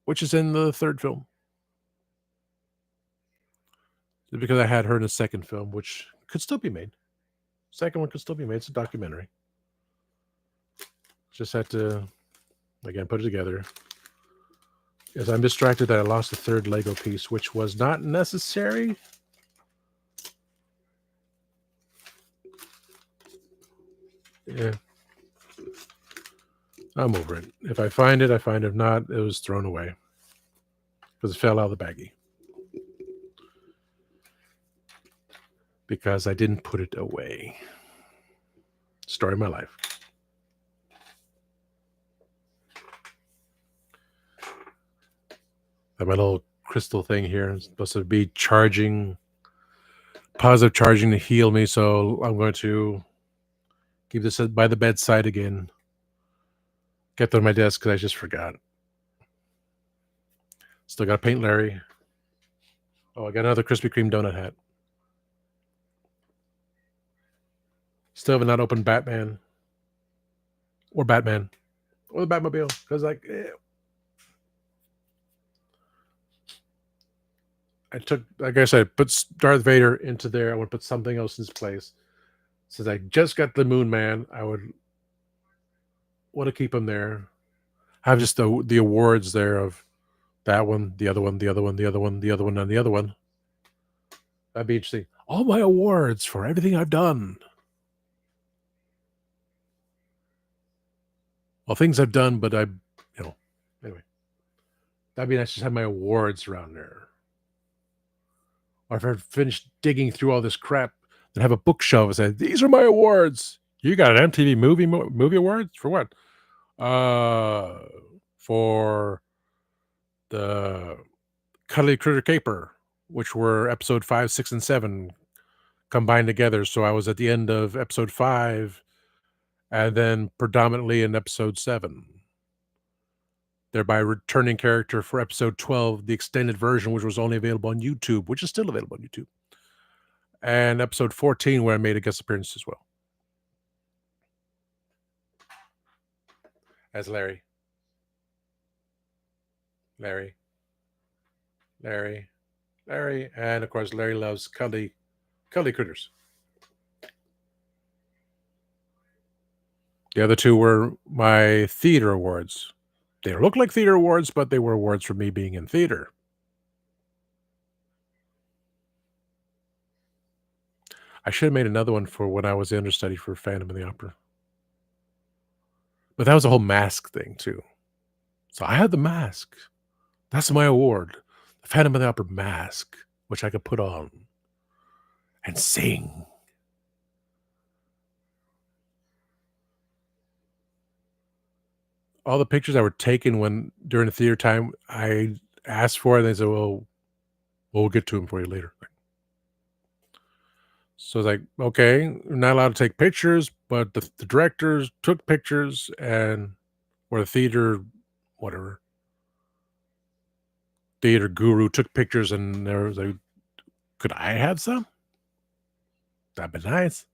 which is in the 3rd film. Because I had her in the 2nd film, which could still be made. 2nd one could still be made. It's a documentary. Just had to, again, put it together. As I'm distracted that I lost the 3rd Lego piece, which was not necessary. Yeah. I'm over it. If I find it, I find it. If not, it was thrown away. Because it fell out of the baggie. Because I didn't put it away. Story of my life. My little crystal thing here is supposed to be charging, positive charging to heal me. So I'm going to keep this by the bedside again. Get that on my desk because I just forgot. Still got to paint Larry. Oh, I got another Krispy Kreme donut hat. Still have not opened Batman. Or Batman. Or the Batmobile. Because, I took, like I said, put Darth Vader into there. I want to put something else in his place. Since I just got the Moon Man, I would want to keep him there. Have just the awards there of that one, the other one, the other one, the other one, the other one, and the other one. That'd be interesting. All my awards for everything I've done. Well, things I've done, but anyway. That'd be nice to just have my awards around there. Or if I finished digging through all this crap, then have a bookshelf and say, "These are my awards." You got an MTV movie awards for what? For the Cuddly Critter Caper, which were episode 5, 6, and 7 combined together. So I was at the end of episode 5 and then predominantly in episode 7. Thereby returning character for episode 12, the extended version, which was only available on YouTube, which is still available on YouTube. And episode 14, where I made a guest appearance as well. As Larry. Larry. And of course, Larry loves cuddly critters. The other two were my theater awards. They look like theater awards, but they were awards for me being in theater. I should have made another one for when I was the understudy for Phantom of the Opera. But that was a whole mask thing too. So I had the mask. That's my award. The Phantom of the Opera mask, which I could put on and sing. All the pictures that were taken during the theater time, I asked for it, and they said, "Well, we'll get to them for you later." So it's like, okay, we're not allowed to take pictures, but the directors took pictures or the theater guru took pictures, and there was like, could I have some? That'd be nice.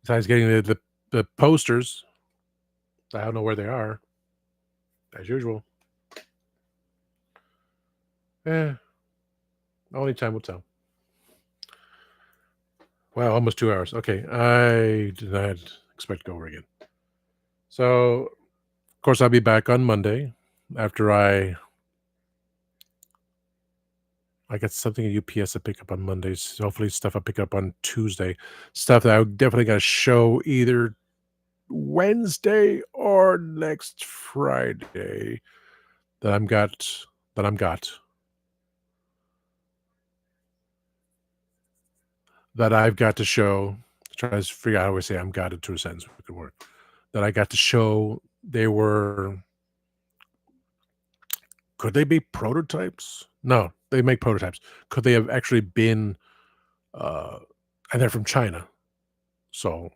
Besides getting the posters, I don't know where they are, as usual. Only time will tell. Wow, almost 2 hours. Okay, I did not expect to go over again. So, of course, I'll be back on Monday after I got something at UPS to pick up on Mondays. Hopefully, stuff I pick up on Tuesday. Stuff that I definitely got to show either Wednesday or next Friday that I'm got that I'm got that I've got to show. Try to figure out how we say I'm got it to a sentence. It could work. That I got to show they were. Could they be prototypes? No, they make prototypes. Could they have actually been? And they're from China, so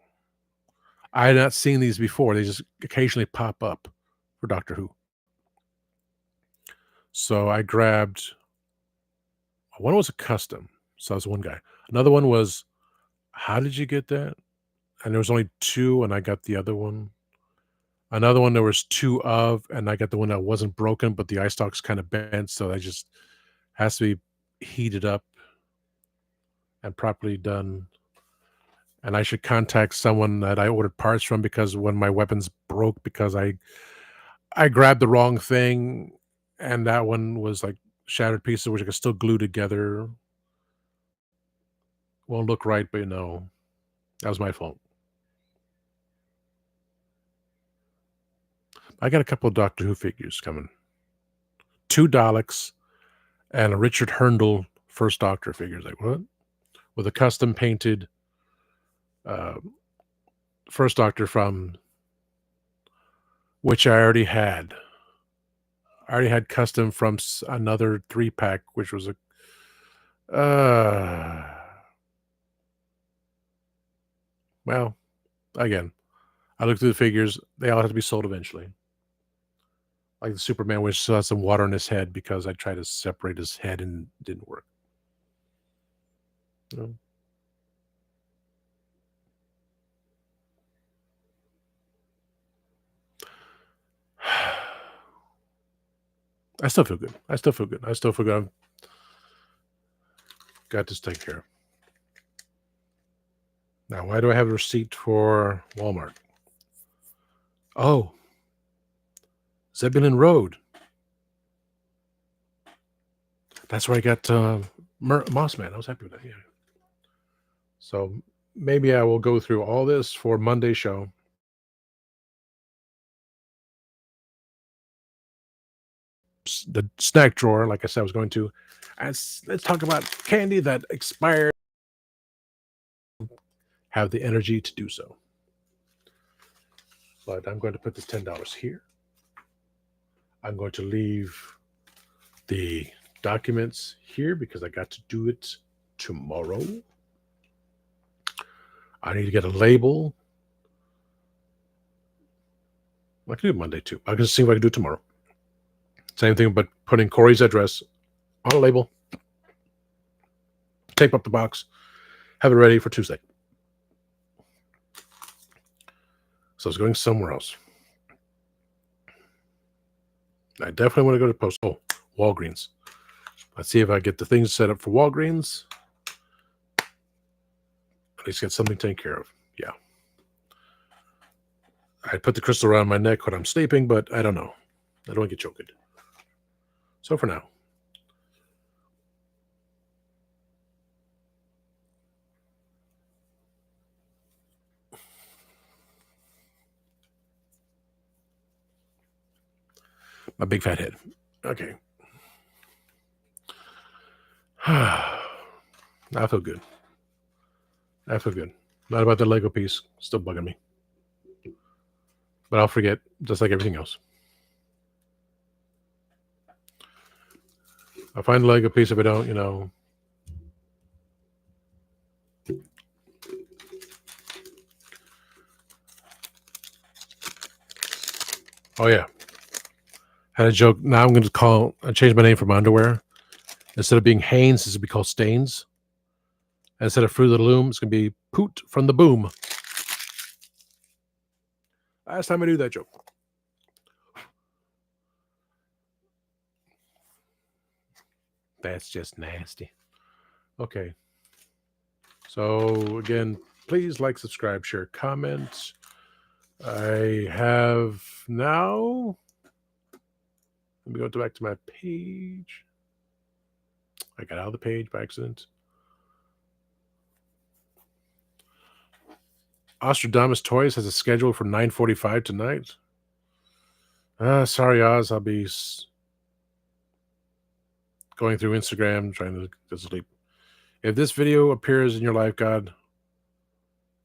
I had not seen these before. They just occasionally pop up for Doctor Who. So I grabbed one was a custom. So that was one guy. Another one was, how did you get that? And there was only two, and I got the other one. Another one there was two of, and I got the one that wasn't broken, but the eye stalk's kind of bent, so that just has to be heated up and properly done. And I should contact someone that I ordered parts from because when my weapons broke because I grabbed the wrong thing, and that one was like shattered pieces which I could still glue together. Won't look right, but that was my fault. I got a couple of Doctor Who figures coming. 2 Daleks and a Richard Herndl First Doctor figures. Like, what? With a custom painted uh, First Doctor from which I already had. I already had custom from another 3-pack, which was well, again, I looked through the figures. They all have to be sold eventually. Like the Superman, which still has some water in his head because I tried to separate his head and it didn't work. You know? I still feel good. I still feel good. I've got this taken care of. Now, why do I have a receipt for Walmart? Oh, Zebulon Road. That's where I got Mossman. I was happy with that. Yeah. So maybe I will go through all this for Monday's show. The snack drawer, like I said, I was going to. And let's talk about candy that expired. Have the energy to do so. But I'm going to put this $10 here. I'm going to leave the documents here because I got to do it tomorrow. I need to get a label. I can do it Monday too. I can see if I can do it tomorrow. Same thing, but putting Corey's address on a label, tape up the box, have it ready for Tuesday. So it's going somewhere else. I definitely want to go to post. Oh, Walgreens. Let's see if I get the things set up for Walgreens. At least get something taken care of. Yeah. I put the crystal around my neck when I'm sleeping, but I don't know. I don't want to get choked. So for now. My big fat head. Okay. I feel good. I feel good. Not about the Lego piece. Still bugging me. But I'll forget, just like everything else. I'll find the Lego piece if I don't, Oh, yeah. Had a joke. Now I'm going to change my name from underwear. Instead of being Hanes, this will be called Stains. And instead of Fruit of the Loom, it's going to be Poot from the Boom. Last time I do that joke. That's just nasty. Okay. So, again, please like, subscribe, share, comment. I have now Let me go back to my page. I got out of the page by accident. Ostradamus Toys has a schedule for 9:45 tonight. Sorry, Oz. I'll be going through Instagram trying to go to sleep. If this video appears in your life, God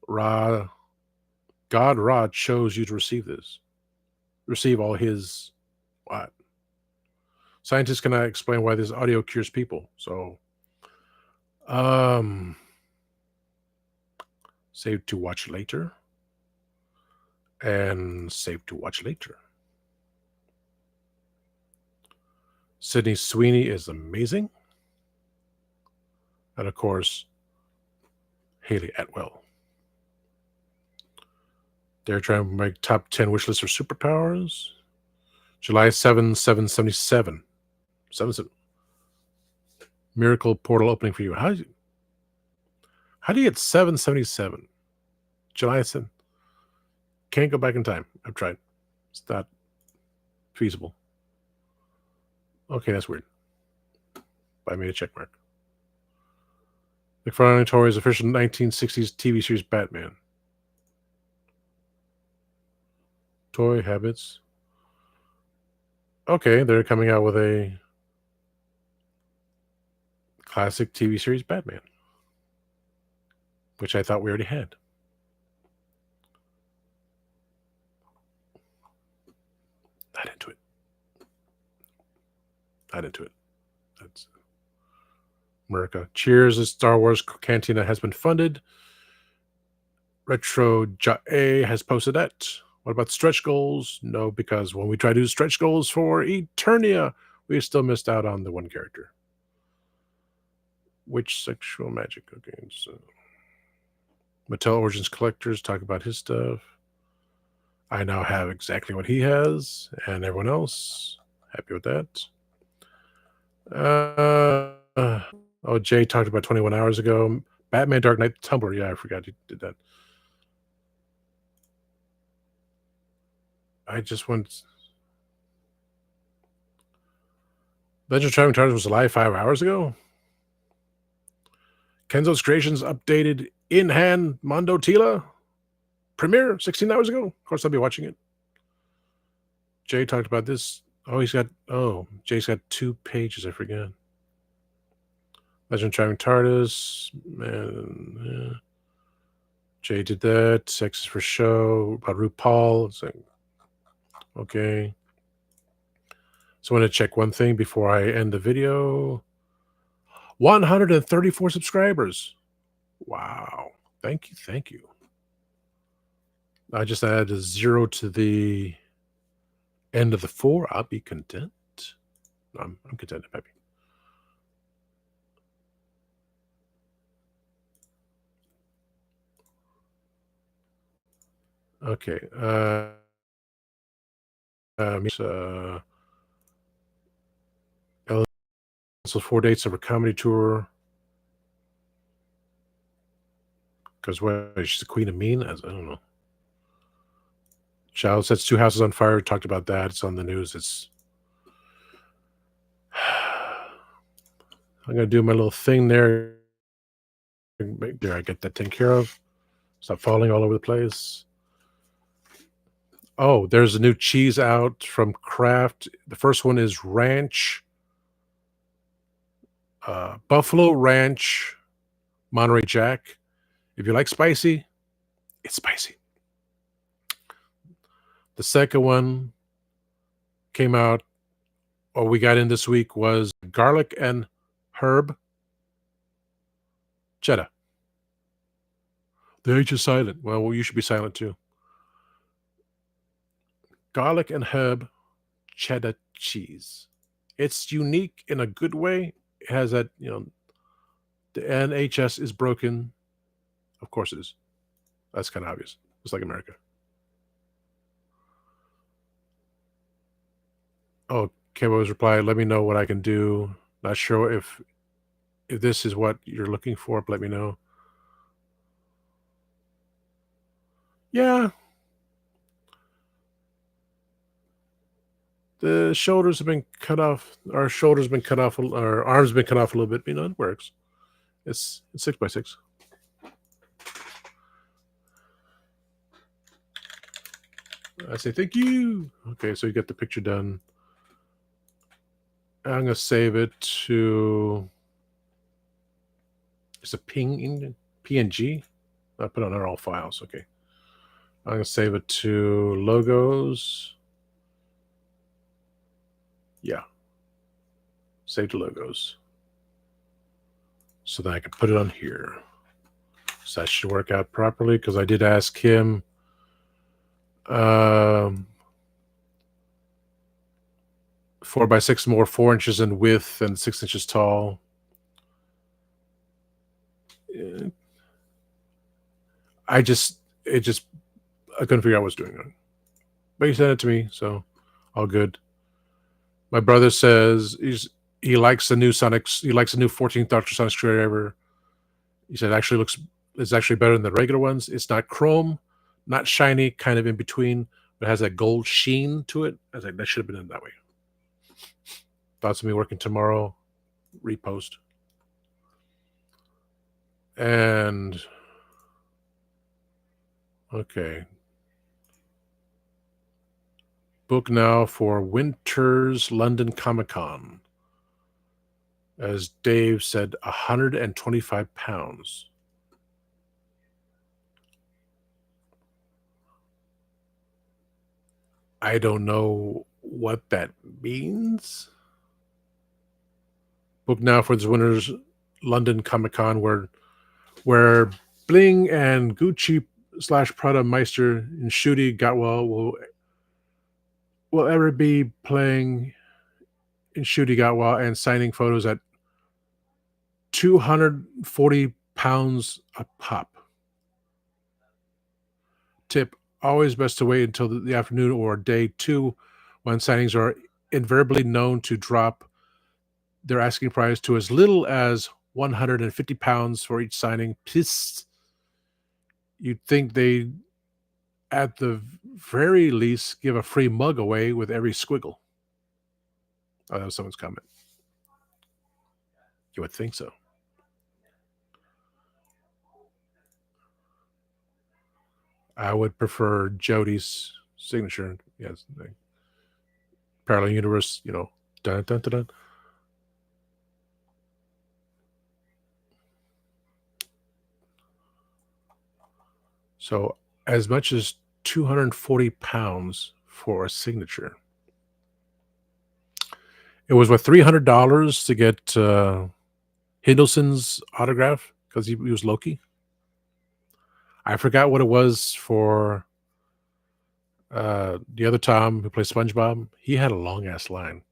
Ra chose you to receive this. Receive all his what? Scientists cannot explain why this audio cures people. So save to watch later. And save to watch later. Sydney Sweeney is amazing. And of course, Haley Atwell. They're trying to make top 10 wish list for superpowers. July 7, 777. 77. Miracle portal opening for you. How do you get 777? July 7. Can't go back in time. I've tried. It's not feasible. Okay, that's weird. But I made a check mark. McFarlane Toys official 1960s TV series Batman. Toy habits. Okay, they're coming out with a classic TV series Batman, which I thought we already had. Not into it. Not into it. That's America. Cheers, the Star Wars Cantina has been funded. Retro A has posted that. What about stretch goals? No, because when we try to do stretch goals for Eternia, we still missed out on the one character. Which sexual magic? Okay, so Mattel Origins Collectors talk about his stuff. I now have exactly what he has, and everyone else happy with that. Jay talked about 21 hours ago. Batman Dark Knight Tumblr. Yeah, I forgot you did that. I just went. Legend of Traveling Tardis was live 5 hours ago. Kenzo's Creations updated in hand Mondo Tila premiere 16 hours ago. Of course, I'll be watching it. Jay talked about this. Jay's got 2 pages. I forget. Legend of Traveling Tardis. Man, yeah. Jay did that. Sex is for Show. About RuPaul. It's like, okay. So I want to check one thing before I end the video. 134 subscribers. Wow. Thank you. I just added a 0 to the end of the 4. I'll be content. I'm content and happy. Okay. So 4 dates of a comedy tour. Because what? She's the queen of mean? I don't know. Child sets 2 houses on fire. Talked about that. It's on the news. I'm going to do my little thing there. There, I get that taken care of. Stop falling all over the place. Oh, there's a new cheese out from Kraft. The first one is Ranch. Buffalo Ranch Monterey Jack. If you like spicy, it's spicy. The second one came out, or we got in this week, was garlic and herb cheddar. The H is silent. Well, you should be silent too. Garlic and herb cheddar cheese. It's unique in a good way. It has that, the NHS is broken. Of course it is. That's kind of obvious. Just like America. Oh, Kevo's replied, let me know what I can do. Not sure if this is what you're looking for, but let me know. Yeah. The shoulders have been cut off. Our shoulders been cut off. Our arms been cut off a little bit. It works. It's 6x6. I say thank you. Okay, so you got the picture done. I'm gonna save it to. It's a PNG. I put on all files. Okay. I'm gonna save it to logos. Yeah. Save to logos. So that I can put it on here. So that should work out properly because I did ask him. 4x6 more, 4 inches in width and 6 inches tall. I couldn't figure out what I was doing. But he sent it to me, so all good. My brother says he likes the new Sonics. He likes the new 14th ultrasonic screwdriver. He said it's actually better than the regular ones. It's not chrome, not shiny, kind of in between, but has that gold sheen to it. I was like, that should have been in that way. Thoughts of me working tomorrow. Repost. And okay. Book now for Winter's London Comic Con. As Dave said, 125 pounds. I don't know what that means. Book now for this winter's London Comic Con, where Bling and Gucci / Prada Meister and Ncuti Gatwa will ever be playing Ncuti Gatwa and signing photos at 240 pounds a pop. Tip: always best to wait until the afternoon or day 2 when signings are invariably known to drop their asking price to as little as 150 pounds for each signing. Piss. You'd think they, at the very least, give a free mug away with every squiggle. Oh, that was someone's comment. You would think so. I would prefer Jody's signature. Yes. Parallel universe, dun dun dun dun. So as much as 240 pounds for a signature. It was what, $300 to get Hiddleston's autograph because he was Loki. I forgot what it was for the other Tom who plays SpongeBob. He had a long ass line,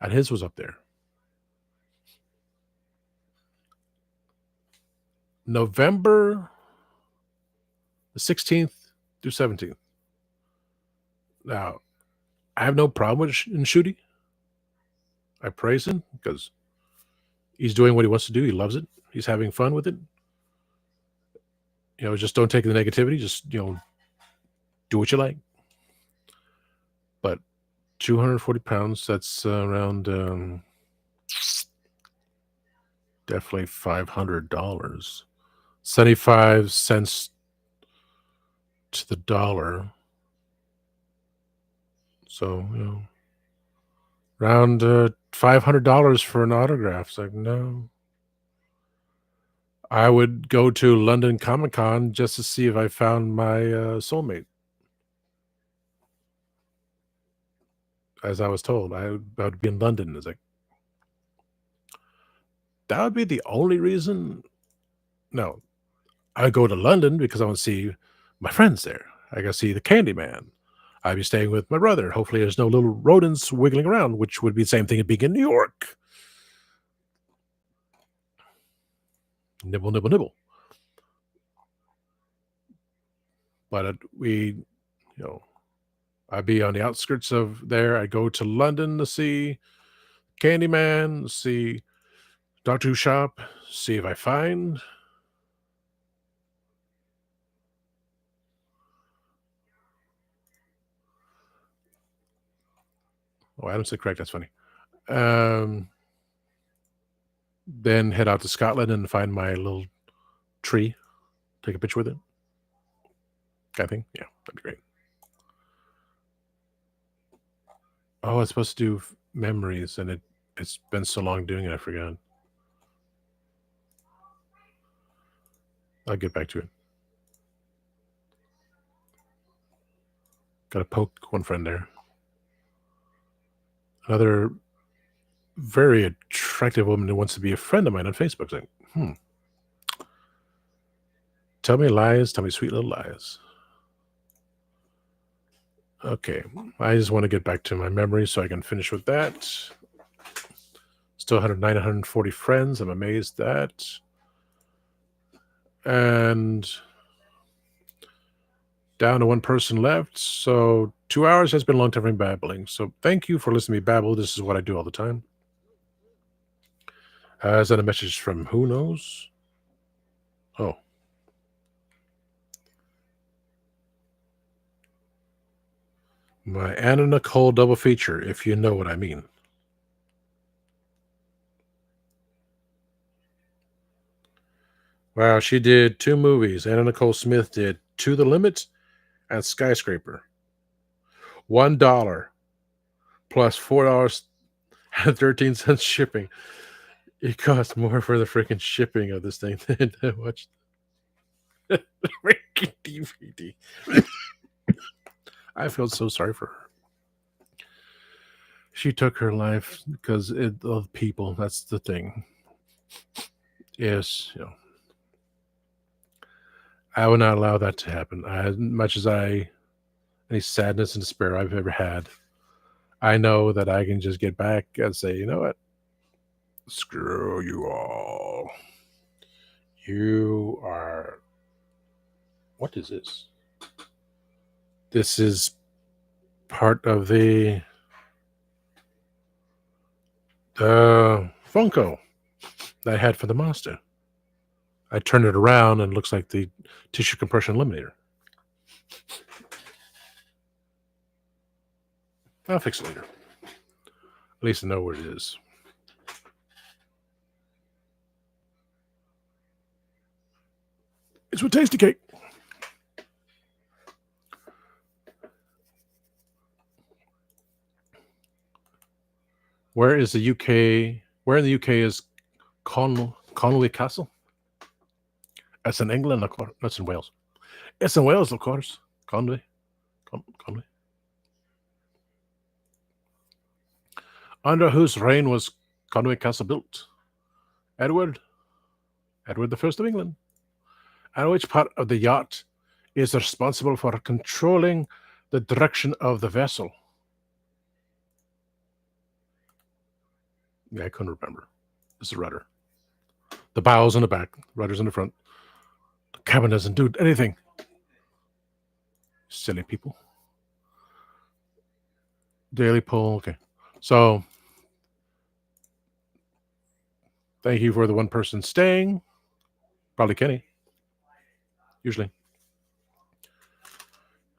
and his was up there. November the 16th through 17th. Now, I have no problem with Ncuti. I praise him because he's doing what he wants to do. He loves it. He's having fun with it. Just don't take the negativity. Just, do what you like. But 240 pounds, that's around definitely $500. 75 cents to the dollar. So, around $500 for an autograph. It's like, no. I would go to London Comic Con just to see if I found my soulmate. As I was told, I would be in London. It's like, that would be the only reason. No, I go to London because I want to see my friends there. I got to see the Candyman. I'd be staying with my brother. Hopefully, there's no little rodents wiggling around, which would be the same thing as being in New York. Nibble, nibble, nibble. But I'd be on the outskirts of there. I'd go to London to see Candyman, see Doctor Who shop, see if I find. Oh, Adam said correct. That's funny. Um, then head out to Scotland and find my little tree. Take a picture with it. Kind of thing. Yeah, that'd be great. Oh, I was supposed to do memories, and it's been so long doing it, I forgot. I'll get back to it. Got to poke one friend there. Another very attractive woman who wants to be a friend of mine on Facebook. Like, tell me lies, tell me sweet little lies. Okay, I just want to get back to my memories so I can finish with that. Still 109, 140 friends. I'm amazed at. And down to one person left. So 2 hours has been a long time for me babbling. So thank you for listening to me babble. This is what I do all the time. Is that a message from who knows? Oh. My Anna Nicole double feature, if you know what I mean. Wow, she did 2 movies. Anna Nicole Smith did To the Limit and Skyscraper. $1 plus $4.13 shipping. It costs more for the freaking shipping of this thing than to watch the freaking DVD. I feel so sorry for her. She took her life because of people. That's the thing. Yes, I would not allow that to happen. As much as any sadness and despair I've ever had, I know that I can just get back and say, you know what? Screw you all. You are. What is this? This is part of the Funko that I had for the monster. I turned it around and it looks like the tissue compression eliminator. I'll fix it later. At least I know where it is. It's with Tasty Cake. Where is the UK? Where in the UK is Conwy Castle? That's in England, of course. That's in Wales. It's in Wales, of course. Conwy. Conwy. Under whose reign was Conwy Castle built? Edward I of England. And which part of the yacht is responsible for controlling the direction of the vessel? Yeah, I couldn't remember. This is the rudder. The bow's in the back, rudder's in the front. The cabin doesn't do anything. Silly people. Daily poll. Okay. So thank you for the one person staying. Probably Kenny. Usually.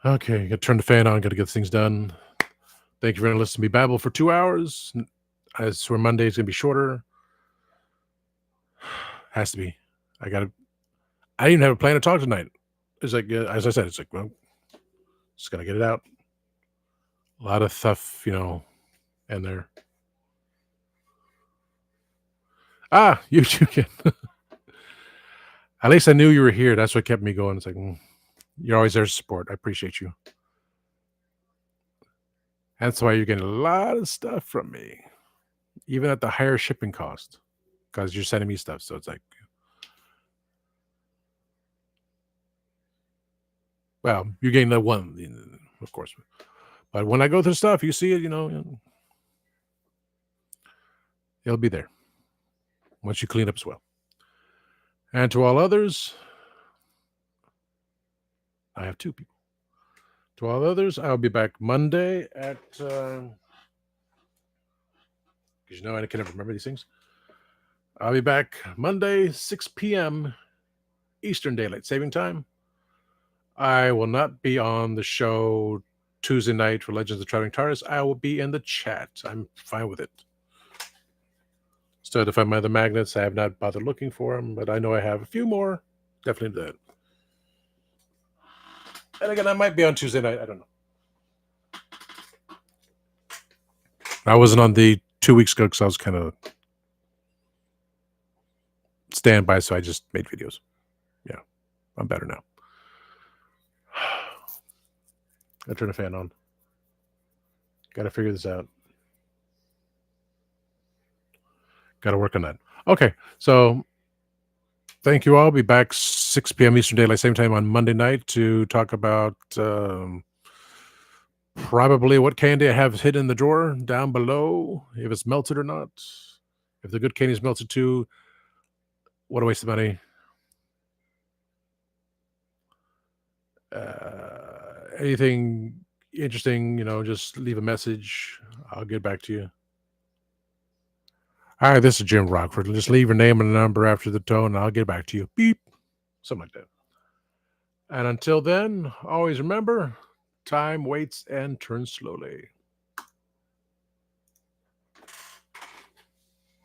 Okay, got to turn the fan on. Got to get things done. Thank you for listening to me babble for 2 hours. I swear Monday's going to be shorter. Has to be. I didn't even have a plan to talk tonight. It's like, as I said, it's like, well, just got to get it out. A lot of stuff, in there. You can. At least I knew you were here. That's what kept me going. It's like, you're always there to support. I appreciate you. That's why you're getting a lot of stuff from me, even at the higher shipping cost, because you're sending me stuff. So it's like, well, you're getting the one, of course. But when I go through stuff, you see it, it'll be there once you clean up as well. And to all others, I have 2 people. To all others, I'll be back Monday at, because I can never remember these things. I'll be back Monday, 6 p.m. Eastern Daylight Saving Time. I will not be on the show Tuesday night for Legends of the Traveling TARDIS, I will be in the chat. I'm fine with it. Still to find my other magnets. I have not bothered looking for them, but I know I have a few more. Definitely do that. And again, I might be on Tuesday night. I don't know. I wasn't on the 2 weeks ago because I was kind of standby, so I just made videos. Yeah, I'm better now. I turn the fan on. Got to figure this out. Got to work on that. Okay, so thank you all. I'll be back 6 p.m. Eastern Daylight Same Time on Monday night to talk about probably what candy I have hidden in the drawer down below, if it's melted or not. If the good candy is melted too, what a waste of money. Anything interesting, just leave a message. I'll get back to you. All right, this is Jim Rockford. Just leave your name and a number after the tone, and I'll get back to you. Beep. Something like that. And until then, always remember, time waits and turns slowly.